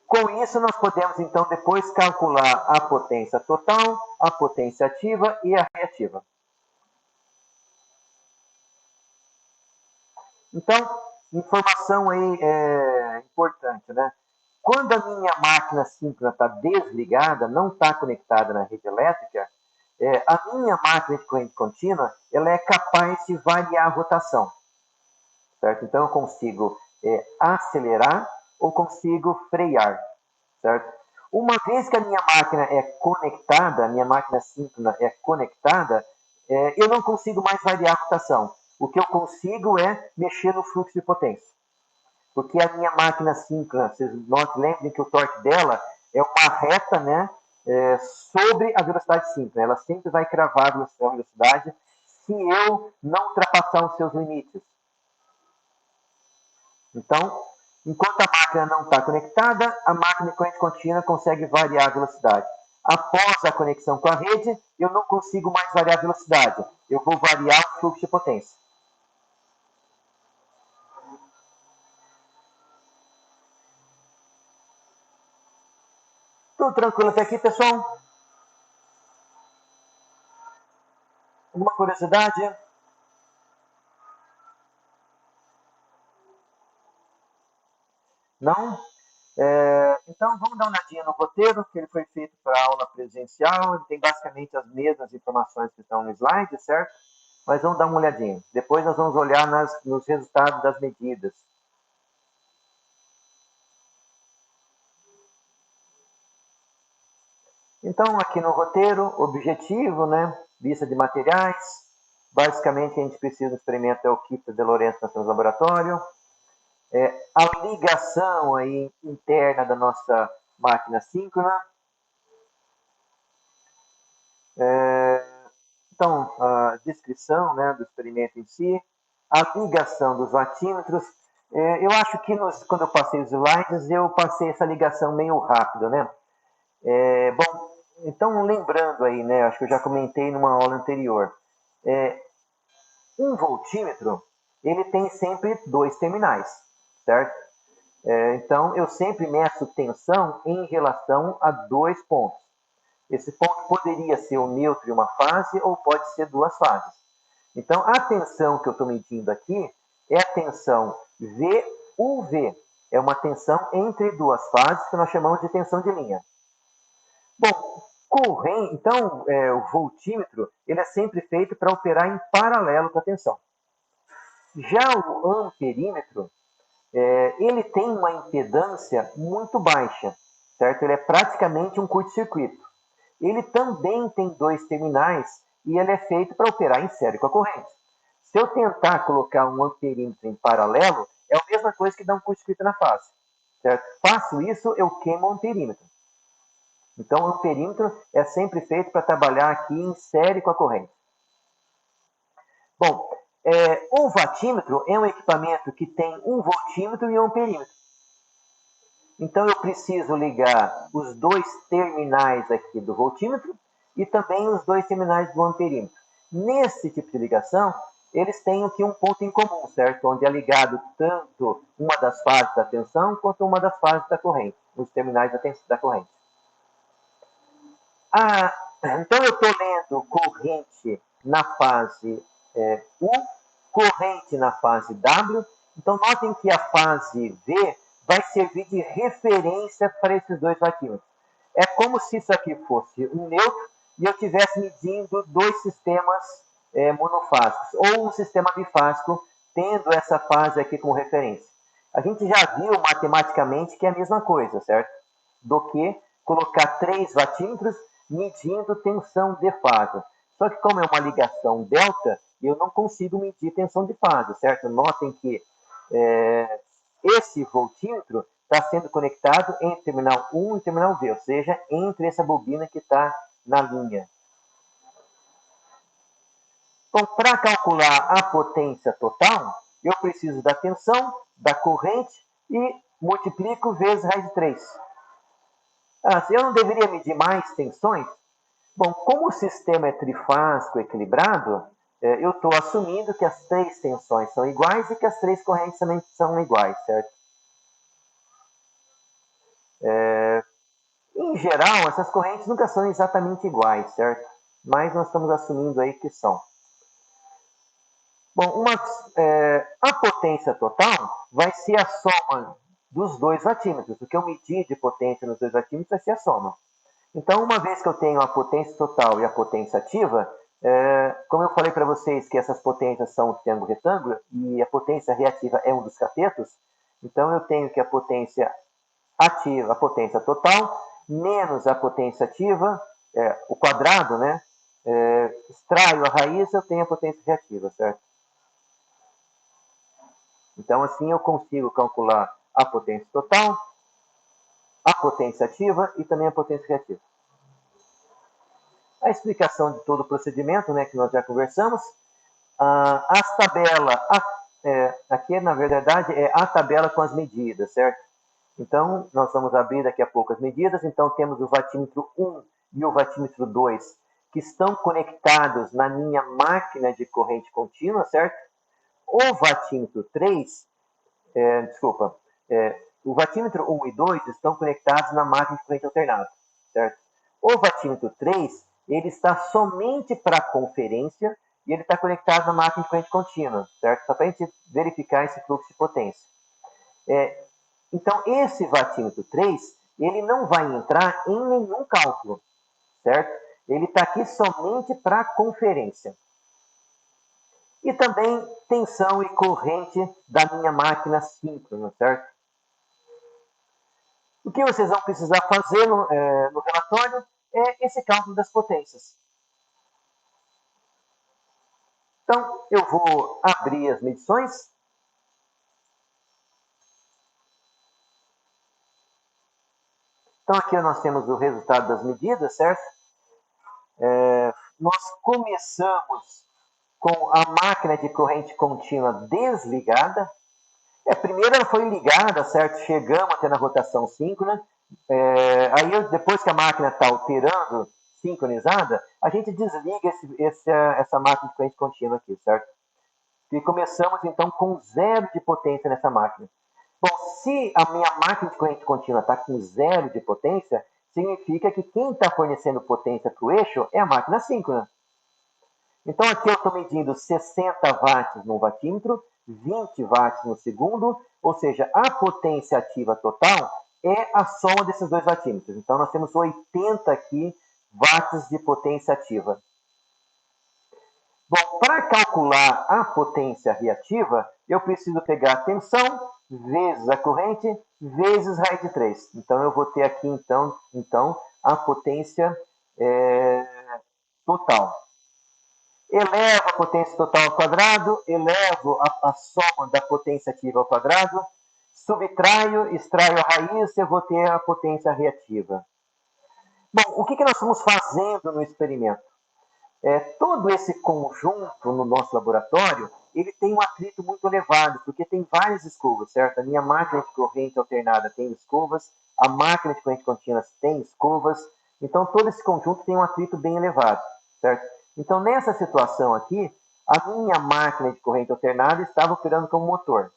Com isso, nós podemos, então, depois calcular a potência total, a potência ativa e a reativa. Então, informação aí importante, né? Quando a minha máquina síncrona está desligada, não está conectada na rede elétrica, a minha máquina de corrente contínua ela é capaz de variar a rotação, certo? Então eu consigo acelerar ou consigo frear, certo? Uma vez que a minha máquina é conectada, a minha máquina síncrona é conectada, eu não consigo mais variar a rotação. O que eu consigo é mexer no fluxo de potência. Porque a minha máquina síncrona, vocês lembrem que o torque dela é uma reta, né, sobre a velocidade síncrona. Ela sempre vai cravar a velocidade se eu não ultrapassar os seus limites. Então, enquanto a máquina não está conectada, a máquina de corrente contínua consegue variar a velocidade. Após a conexão com a rede, eu não consigo mais variar a velocidade. Eu vou variar o fluxo de potência. Tudo tranquilo até aqui, pessoal? Alguma curiosidade? Não? Então, vamos dar uma olhadinha no roteiro, que ele foi feito para aula presencial. Ele tem basicamente as mesmas informações que estão no slide, certo? Mas vamos dar uma olhadinha. Depois nós vamos olhar nos resultados das medidas. Então, aqui no roteiro, objetivo, né? Lista de materiais. Basicamente, a gente precisa do experimento é o kit de Lorentz no nosso laboratório. A ligação aí interna da nossa máquina síncrona. Então, a descrição, né, do experimento em si, a ligação dos watímetros. Eu acho que quando eu passei os slides, eu passei essa ligação meio rápido, né? Bom, então lembrando aí, né, acho que eu já comentei numa aula anterior, um voltímetro, ele tem sempre 2 terminais, certo? Então, eu sempre meço tensão em relação a 2 pontos. Esse ponto poderia ser o neutro em uma fase ou pode ser 2 fases. Então, a tensão que eu estou medindo aqui é a tensão VUV. É uma tensão entre 2 fases que nós chamamos de tensão de linha. Bom, corrente, então, o voltímetro ele é sempre feito para operar em paralelo com a tensão. Já o amperímetro, ele tem uma impedância muito baixa, certo? Ele é praticamente um curto-circuito. Ele também tem 2 terminais e ele é feito para operar em série com a corrente. Se eu tentar colocar um amperímetro em paralelo, é a mesma coisa que dar um curto-circuito na fase, certo? Faço isso, eu queimo o amperímetro. Então, o amperímetro é sempre feito para trabalhar aqui em série com a corrente. Bom, o watímetro é um equipamento que tem um voltímetro e um amperímetro. Então, eu preciso ligar os 2 terminais aqui do voltímetro e também os 2 terminais do amperímetro. Nesse tipo de ligação, eles têm aqui um ponto em comum, certo? Onde é ligado tanto uma das fases da tensão quanto uma das fases da corrente, os terminais da corrente. Então eu estou lendo corrente na fase U, corrente na fase W. Então notem que a fase V vai servir de referência para esses 2 watímetros. É como se isso aqui fosse um neutro e eu estivesse medindo 2 sistemas monofásicos, ou um sistema bifásico, tendo essa fase aqui como referência. A gente já viu matematicamente que é a mesma coisa, certo? Do que colocar 3 vatímetros medindo tensão de fase. Só que como é uma ligação delta, eu não consigo medir tensão de fase, certo? Notem que esse voltímetro está sendo conectado entre terminal 1 e terminal V, ou seja, entre essa bobina que está na linha. Então, para calcular a potência total, eu preciso da tensão, da corrente e multiplico vezes raiz de 3. Se eu não deveria medir mais tensões? Bom, como o sistema é trifásico equilibrado, eu estou assumindo que as 3 tensões são iguais e que as 3 correntes também são iguais, certo? Em geral, essas correntes nunca são exatamente iguais, certo? Mas nós estamos assumindo aí que são. Bom, a potência total vai ser a soma dos 2 vatímetros. O que eu medir de potência nos 2 vatímetros vai ser a soma. Então, uma vez que eu tenho a potência total e a potência ativa, como eu falei para vocês que essas potências são o triângulo retângulo e a potência reativa é um dos catetos, então eu tenho que a potência ativa, a potência total, menos a potência ativa, o quadrado, né? Extraio a raiz, eu tenho a potência reativa, certo? Então, assim eu consigo calcular a potência total, a potência ativa e também a potência reativa. A explicação de todo o procedimento, né, que nós já conversamos. As tabelas, aqui na verdade é a tabela com as medidas, certo? Então, nós vamos abrir daqui a pouco as medidas. Então, temos o vatímetro 1 e o vatímetro 2, que estão conectados na minha máquina de corrente contínua, certo? O vatímetro 3, o vatímetro 1 e 2 estão conectados na máquina de corrente alternada, certo? O vatímetro 3, ele está somente para conferência e ele está conectado na máquina de corrente contínua, certo? Só para a gente verificar esse fluxo de potência. Então, esse vatímetro 3, ele não vai entrar em nenhum cálculo, certo? Ele está aqui somente para conferência. E também tensão e corrente da minha máquina síncrona, certo? O que vocês vão precisar fazer no relatório é esse cálculo das potências. Então, eu vou abrir as medições. Então, aqui nós temos o resultado das medidas, certo? Nós começamos com a máquina de corrente contínua desligada. Primeiro ela foi ligada, certo? Chegamos até na rotação síncrona. Aí, depois que a máquina está operando, sincronizada, a gente desliga essa máquina de corrente contínua aqui, certo? E começamos, então, com 0 de potência nessa máquina. Bom, se a minha máquina de corrente contínua está com 0 de potência, significa que quem está fornecendo potência para o eixo é a máquina síncrona. Então, aqui eu estou medindo 60 watts no vatímetro, 20 watts no segundo, ou seja, a potência ativa total é a soma desses 2 vatímetros. Então, nós temos 80 aqui watts de potência ativa. Bom, para calcular a potência reativa, eu preciso pegar a tensão vezes a corrente vezes raiz de 3. Então, eu vou ter aqui, então a potência total. Elevo a potência total ao quadrado, elevo a soma da potência ativa ao quadrado, subtraio, extraio a raiz, eu vou ter a potência reativa. Bom, o que nós estamos fazendo no experimento? Todo esse conjunto no nosso laboratório, ele tem um atrito muito elevado, porque tem várias escovas, certo? A minha máquina de corrente alternada tem escovas, a máquina de corrente contínua tem escovas, então todo esse conjunto tem um atrito bem elevado, certo? Então, nessa situação aqui, a minha máquina de corrente alternada estava operando como motor.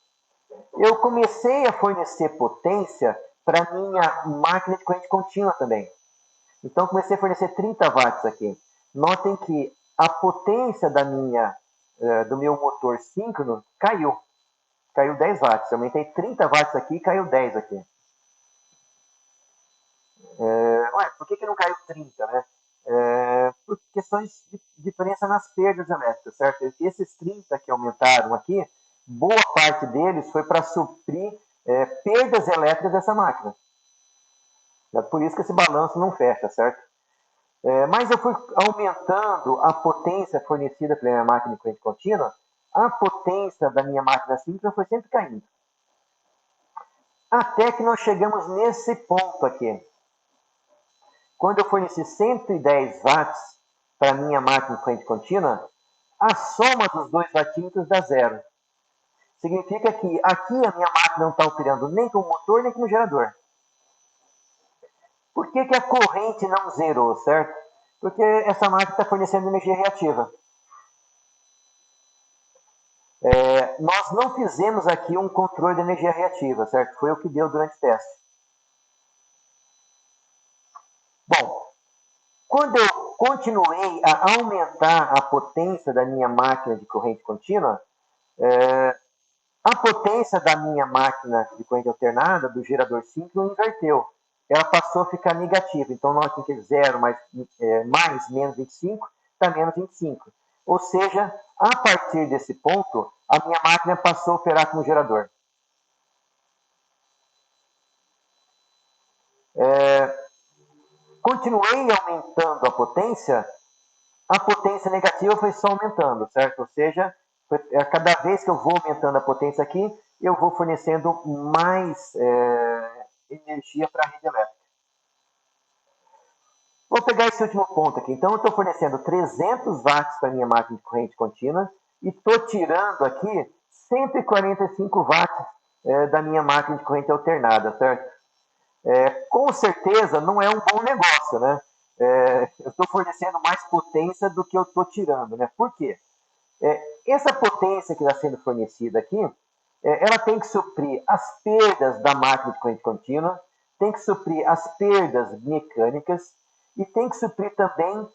Eu comecei a fornecer potência para a minha máquina de corrente contínua também. Então, comecei a fornecer 30 watts aqui. Notem que a potência do meu motor síncrono caiu. Caiu 10 watts. Eu aumentei 30 watts aqui e caiu 10 aqui. Por que não caiu 30, né? por questões de diferença nas perdas elétricas, certo? Esses 30 que aumentaram aqui, boa parte deles foi para suprir perdas elétricas dessa máquina. É por isso que esse balanço não fecha, certo? Mas eu fui aumentando a potência fornecida pela minha máquina de corrente contínua, a potência da minha máquina síncrona foi sempre caindo. Até que nós chegamos nesse ponto aqui. Quando eu forneci 110 watts para a minha máquina de corrente contínua, a soma dos 2 watímetros dá zero. Significa que aqui a minha máquina não está operando nem com o motor, nem com o gerador. Por que a corrente não zerou, certo? Porque essa máquina está fornecendo energia reativa. Nós não fizemos aqui um controle de energia reativa, certo? Foi o que deu durante o teste. Bom, quando eu continuei a aumentar a potência da minha máquina de corrente contínua, a potência da minha máquina de corrente alternada, do gerador síncrono, inverteu. Ela passou a ficar negativa. Então, notem que 0 mais menos 25 está menos 25. Ou seja, a partir desse ponto, a minha máquina passou a operar como gerador. Continuei aumentando a potência negativa foi só aumentando, certo? Ou seja, cada vez que eu vou aumentando a potência aqui, eu vou fornecendo mais energia para a rede elétrica. Vou pegar esse último ponto aqui. Então, eu estou fornecendo 300 watts para a minha máquina de corrente contínua e estou tirando aqui 145 watts da minha máquina de corrente alternada, certo? Com certeza não é um bom negócio, né? Eu estou fornecendo mais potência do que eu estou tirando, né? Por quê? Essa potência que está sendo fornecida aqui, ela tem que suprir as perdas da máquina de corrente contínua, tem que suprir as perdas mecânicas e tem que suprir também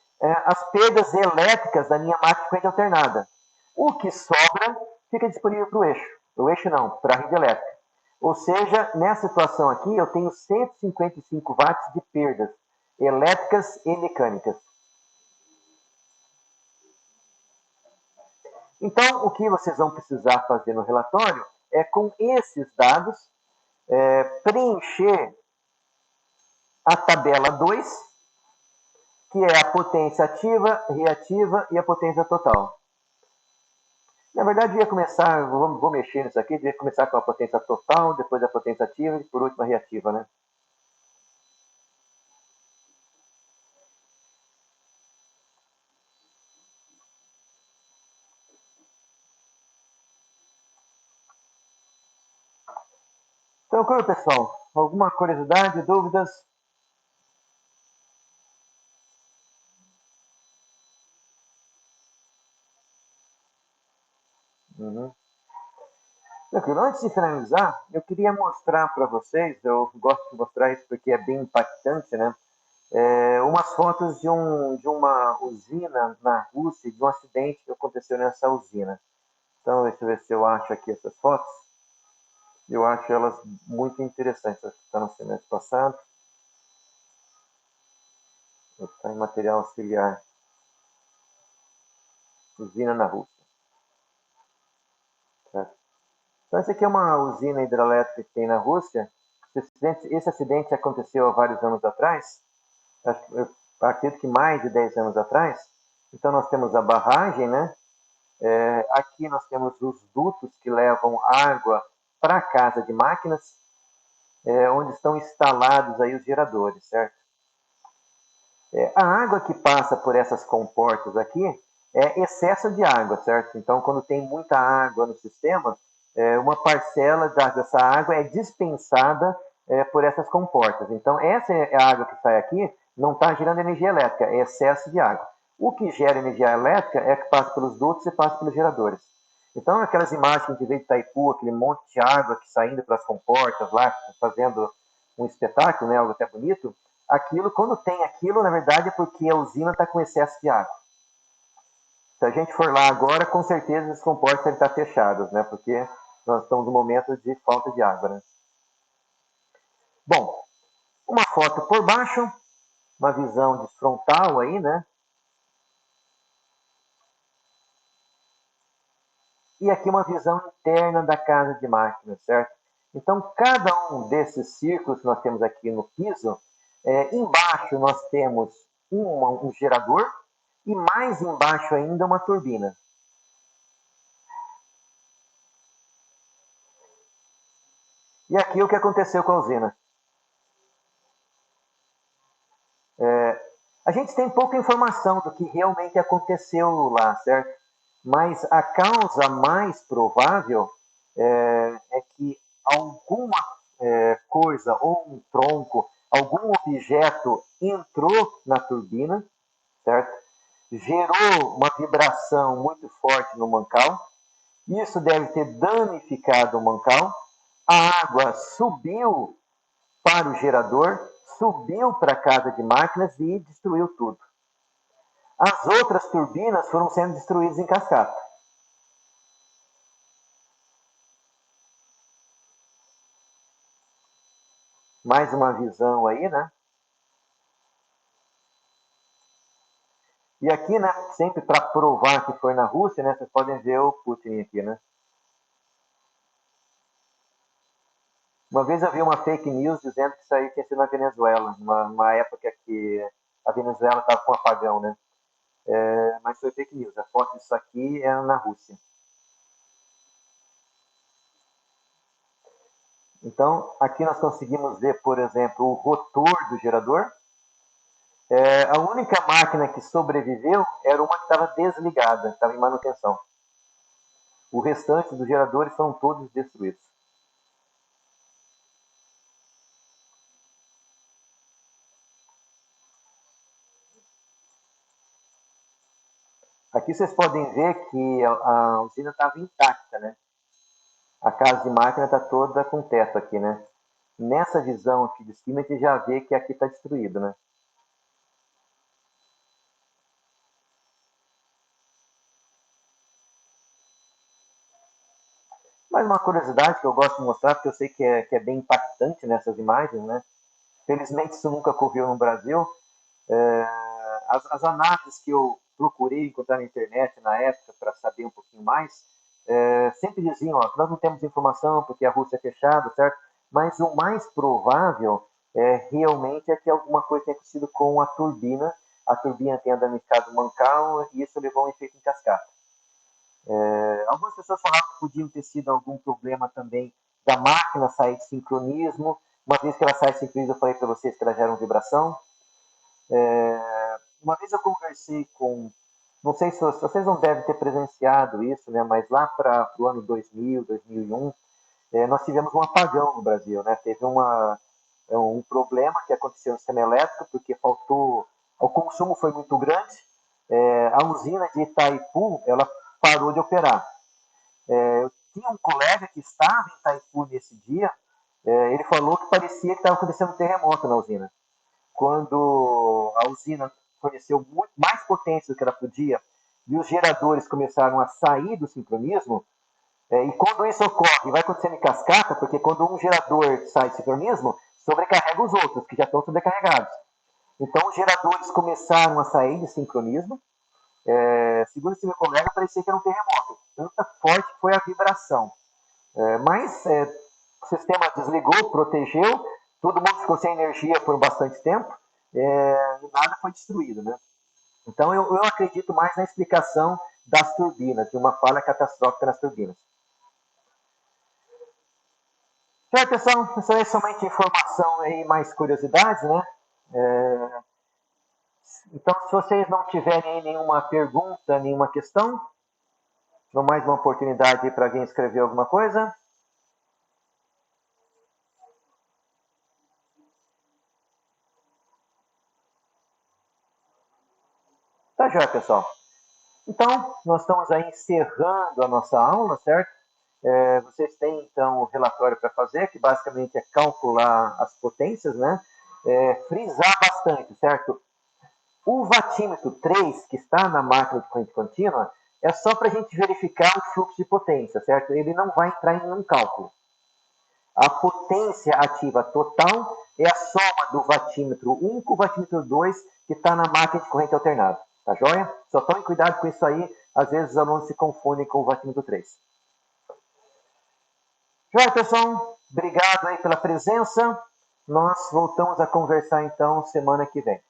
as perdas elétricas da minha máquina de corrente alternada. O que sobra fica disponível para o eixo. O eixo não, para a rede elétrica. Ou seja, nessa situação aqui, eu tenho 155 watts de perdas elétricas e mecânicas. Então, o que vocês vão precisar fazer no relatório é, com esses dados, preencher a tabela 2, que é a potência ativa, reativa e a potência total. Na verdade, ia começar, vou mexer nisso aqui, ia começar com a potência total, depois a potência ativa e por último a reativa, né? Tranquilo, pessoal? Alguma curiosidade, dúvidas? Uhum. Tranquilo. Antes de finalizar, eu queria mostrar para vocês, eu gosto de mostrar isso porque é bem impactante, né? Umas fotos de uma usina na Rússia, de um acidente que aconteceu nessa usina. Então, deixa eu ver se eu acho aqui essas fotos. Eu acho elas muito interessantes. Está no semestre passado. Está em material auxiliar. Usina na Rússia. Certo? Então, essa aqui é uma usina hidrelétrica que tem na Rússia. Esse acidente aconteceu há vários anos atrás. Eu acredito que mais de 10 anos atrás. Então, nós temos a barragem, né? Aqui nós temos os dutos que levam água para a casa de máquinas, onde estão instalados aí os geradores, certo? A água que passa por essas comportas aqui é excesso de água, certo? Então, quando tem muita água no sistema, uma parcela dessa água é dispensada por essas comportas. Então, essa é a água que sai aqui, não está gerando energia elétrica, é excesso de água. O que gera energia elétrica é que passa pelos dutos e passa pelos geradores. Então, aquelas imagens que a gente vê de Itaipu, aquele monte de água que saindo pelas comportas lá, fazendo um espetáculo, né, algo até bonito, aquilo, quando tem aquilo, na verdade é porque a usina está com excesso de água. Se a gente for lá agora, com certeza esses comportas devem estar fechados, né, porque nós estamos num momento de falta de água, né. Bom, uma foto por baixo, uma visão de frontal aí, né? E aqui uma visão interna da casa de máquinas, certo? Então, cada um desses círculos que nós temos aqui no piso, embaixo nós temos um gerador e mais embaixo ainda uma turbina. E aqui o que aconteceu com a usina. A gente tem pouca informação do que realmente aconteceu lá, certo? Mas a causa mais provável é que alguma coisa ou um tronco, algum objeto entrou na turbina, certo? Gerou uma vibração muito forte no mancal. Isso deve ter danificado o mancal. A água subiu para o gerador, subiu para a casa de máquinas e destruiu tudo. As outras turbinas foram sendo destruídas em cascata. Mais uma visão aí, né? E aqui, né, sempre para provar que foi na Rússia, né, vocês podem ver o Putin aqui, né? Uma vez eu vi uma fake news dizendo que isso aí tinha sido na Venezuela, numa época que a Venezuela estava com apagão, né? Mas foi fake news. A foto disso aqui é na Rússia. Então, aqui nós conseguimos ver, por exemplo, o rotor do gerador. A única máquina que sobreviveu era uma que estava desligada, estava em manutenção. O restante dos geradores foram todos destruídos. Aqui vocês podem ver que a usina estava intacta, né? A casa de máquina está toda com teto aqui, né? Nessa visão aqui de cima, a gente já vê que aqui está destruído, né? Mas uma curiosidade que eu gosto de mostrar, porque eu sei que é bem impactante nessas imagens, né? Felizmente isso nunca ocorreu no Brasil. As análises que eu procurei encontrar na internet na época para saber um pouquinho mais, sempre diziam, ó, nós não temos informação porque a Rússia é fechada, certo? Mas o mais provável realmente é que alguma coisa tenha acontecido com a turbina tenha danificado o mancal e isso levou a um efeito em cascata. Algumas pessoas falavam que podiam ter sido algum problema também da máquina sair de sincronismo. Uma vez que ela sai de sincronismo, eu falei para vocês que ela gera uma vibração. Uma vez eu conversei com, não sei se vocês não devem ter presenciado isso, né, mas lá para o ano 2000, 2001, nós tivemos um apagão no Brasil, né? Teve um problema que aconteceu no sistema elétrico, porque faltou, o consumo foi muito grande, a usina de Itaipu, ela parou de operar. Eu tinha um colega que estava em Itaipu nesse dia, ele falou que parecia que estava acontecendo um terremoto na usina. Quando a usina forneceu muito mais potência do que ela podia e os geradores começaram a sair do sincronismo, e quando isso ocorre, vai acontecendo em cascata, porque quando um gerador sai de sincronismo, sobrecarrega os outros, que já estão sobrecarregados. Então, os geradores começaram a sair de sincronismo. Segundo esse meu colega, parecia que era um terremoto. Tanta forte foi a vibração. Mas o sistema desligou, protegeu, todo mundo ficou sem energia por bastante tempo e nada foi destruído, né? Então eu acredito mais na explicação das turbinas, de uma falha catastrófica nas turbinas. Certo, pessoal? Isso aí é somente informação e mais curiosidades, né? Então, se vocês não tiverem nenhuma pergunta, nenhuma questão, dou mais uma oportunidade para alguém escrever alguma coisa. Tá já, pessoal. Então, nós estamos aí encerrando a nossa aula, certo? Vocês têm, então, o relatório para fazer, que basicamente é calcular as potências, né? Frisar bastante, certo? O vatímetro 3, que está na máquina de corrente contínua, é só para a gente verificar o fluxo de potência, certo? Ele não vai entrar em nenhum cálculo. A potência ativa total é a soma do vatímetro 1 com o vatímetro 2 que está na máquina de corrente alternada. Tá joia? Só tome cuidado com isso aí. Às vezes os alunos se confundem com o vatímetro 3. Joia, pessoal? Obrigado aí pela presença. Nós voltamos a conversar então semana que vem.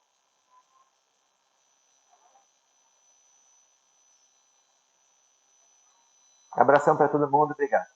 Abração para todo mundo. Obrigado.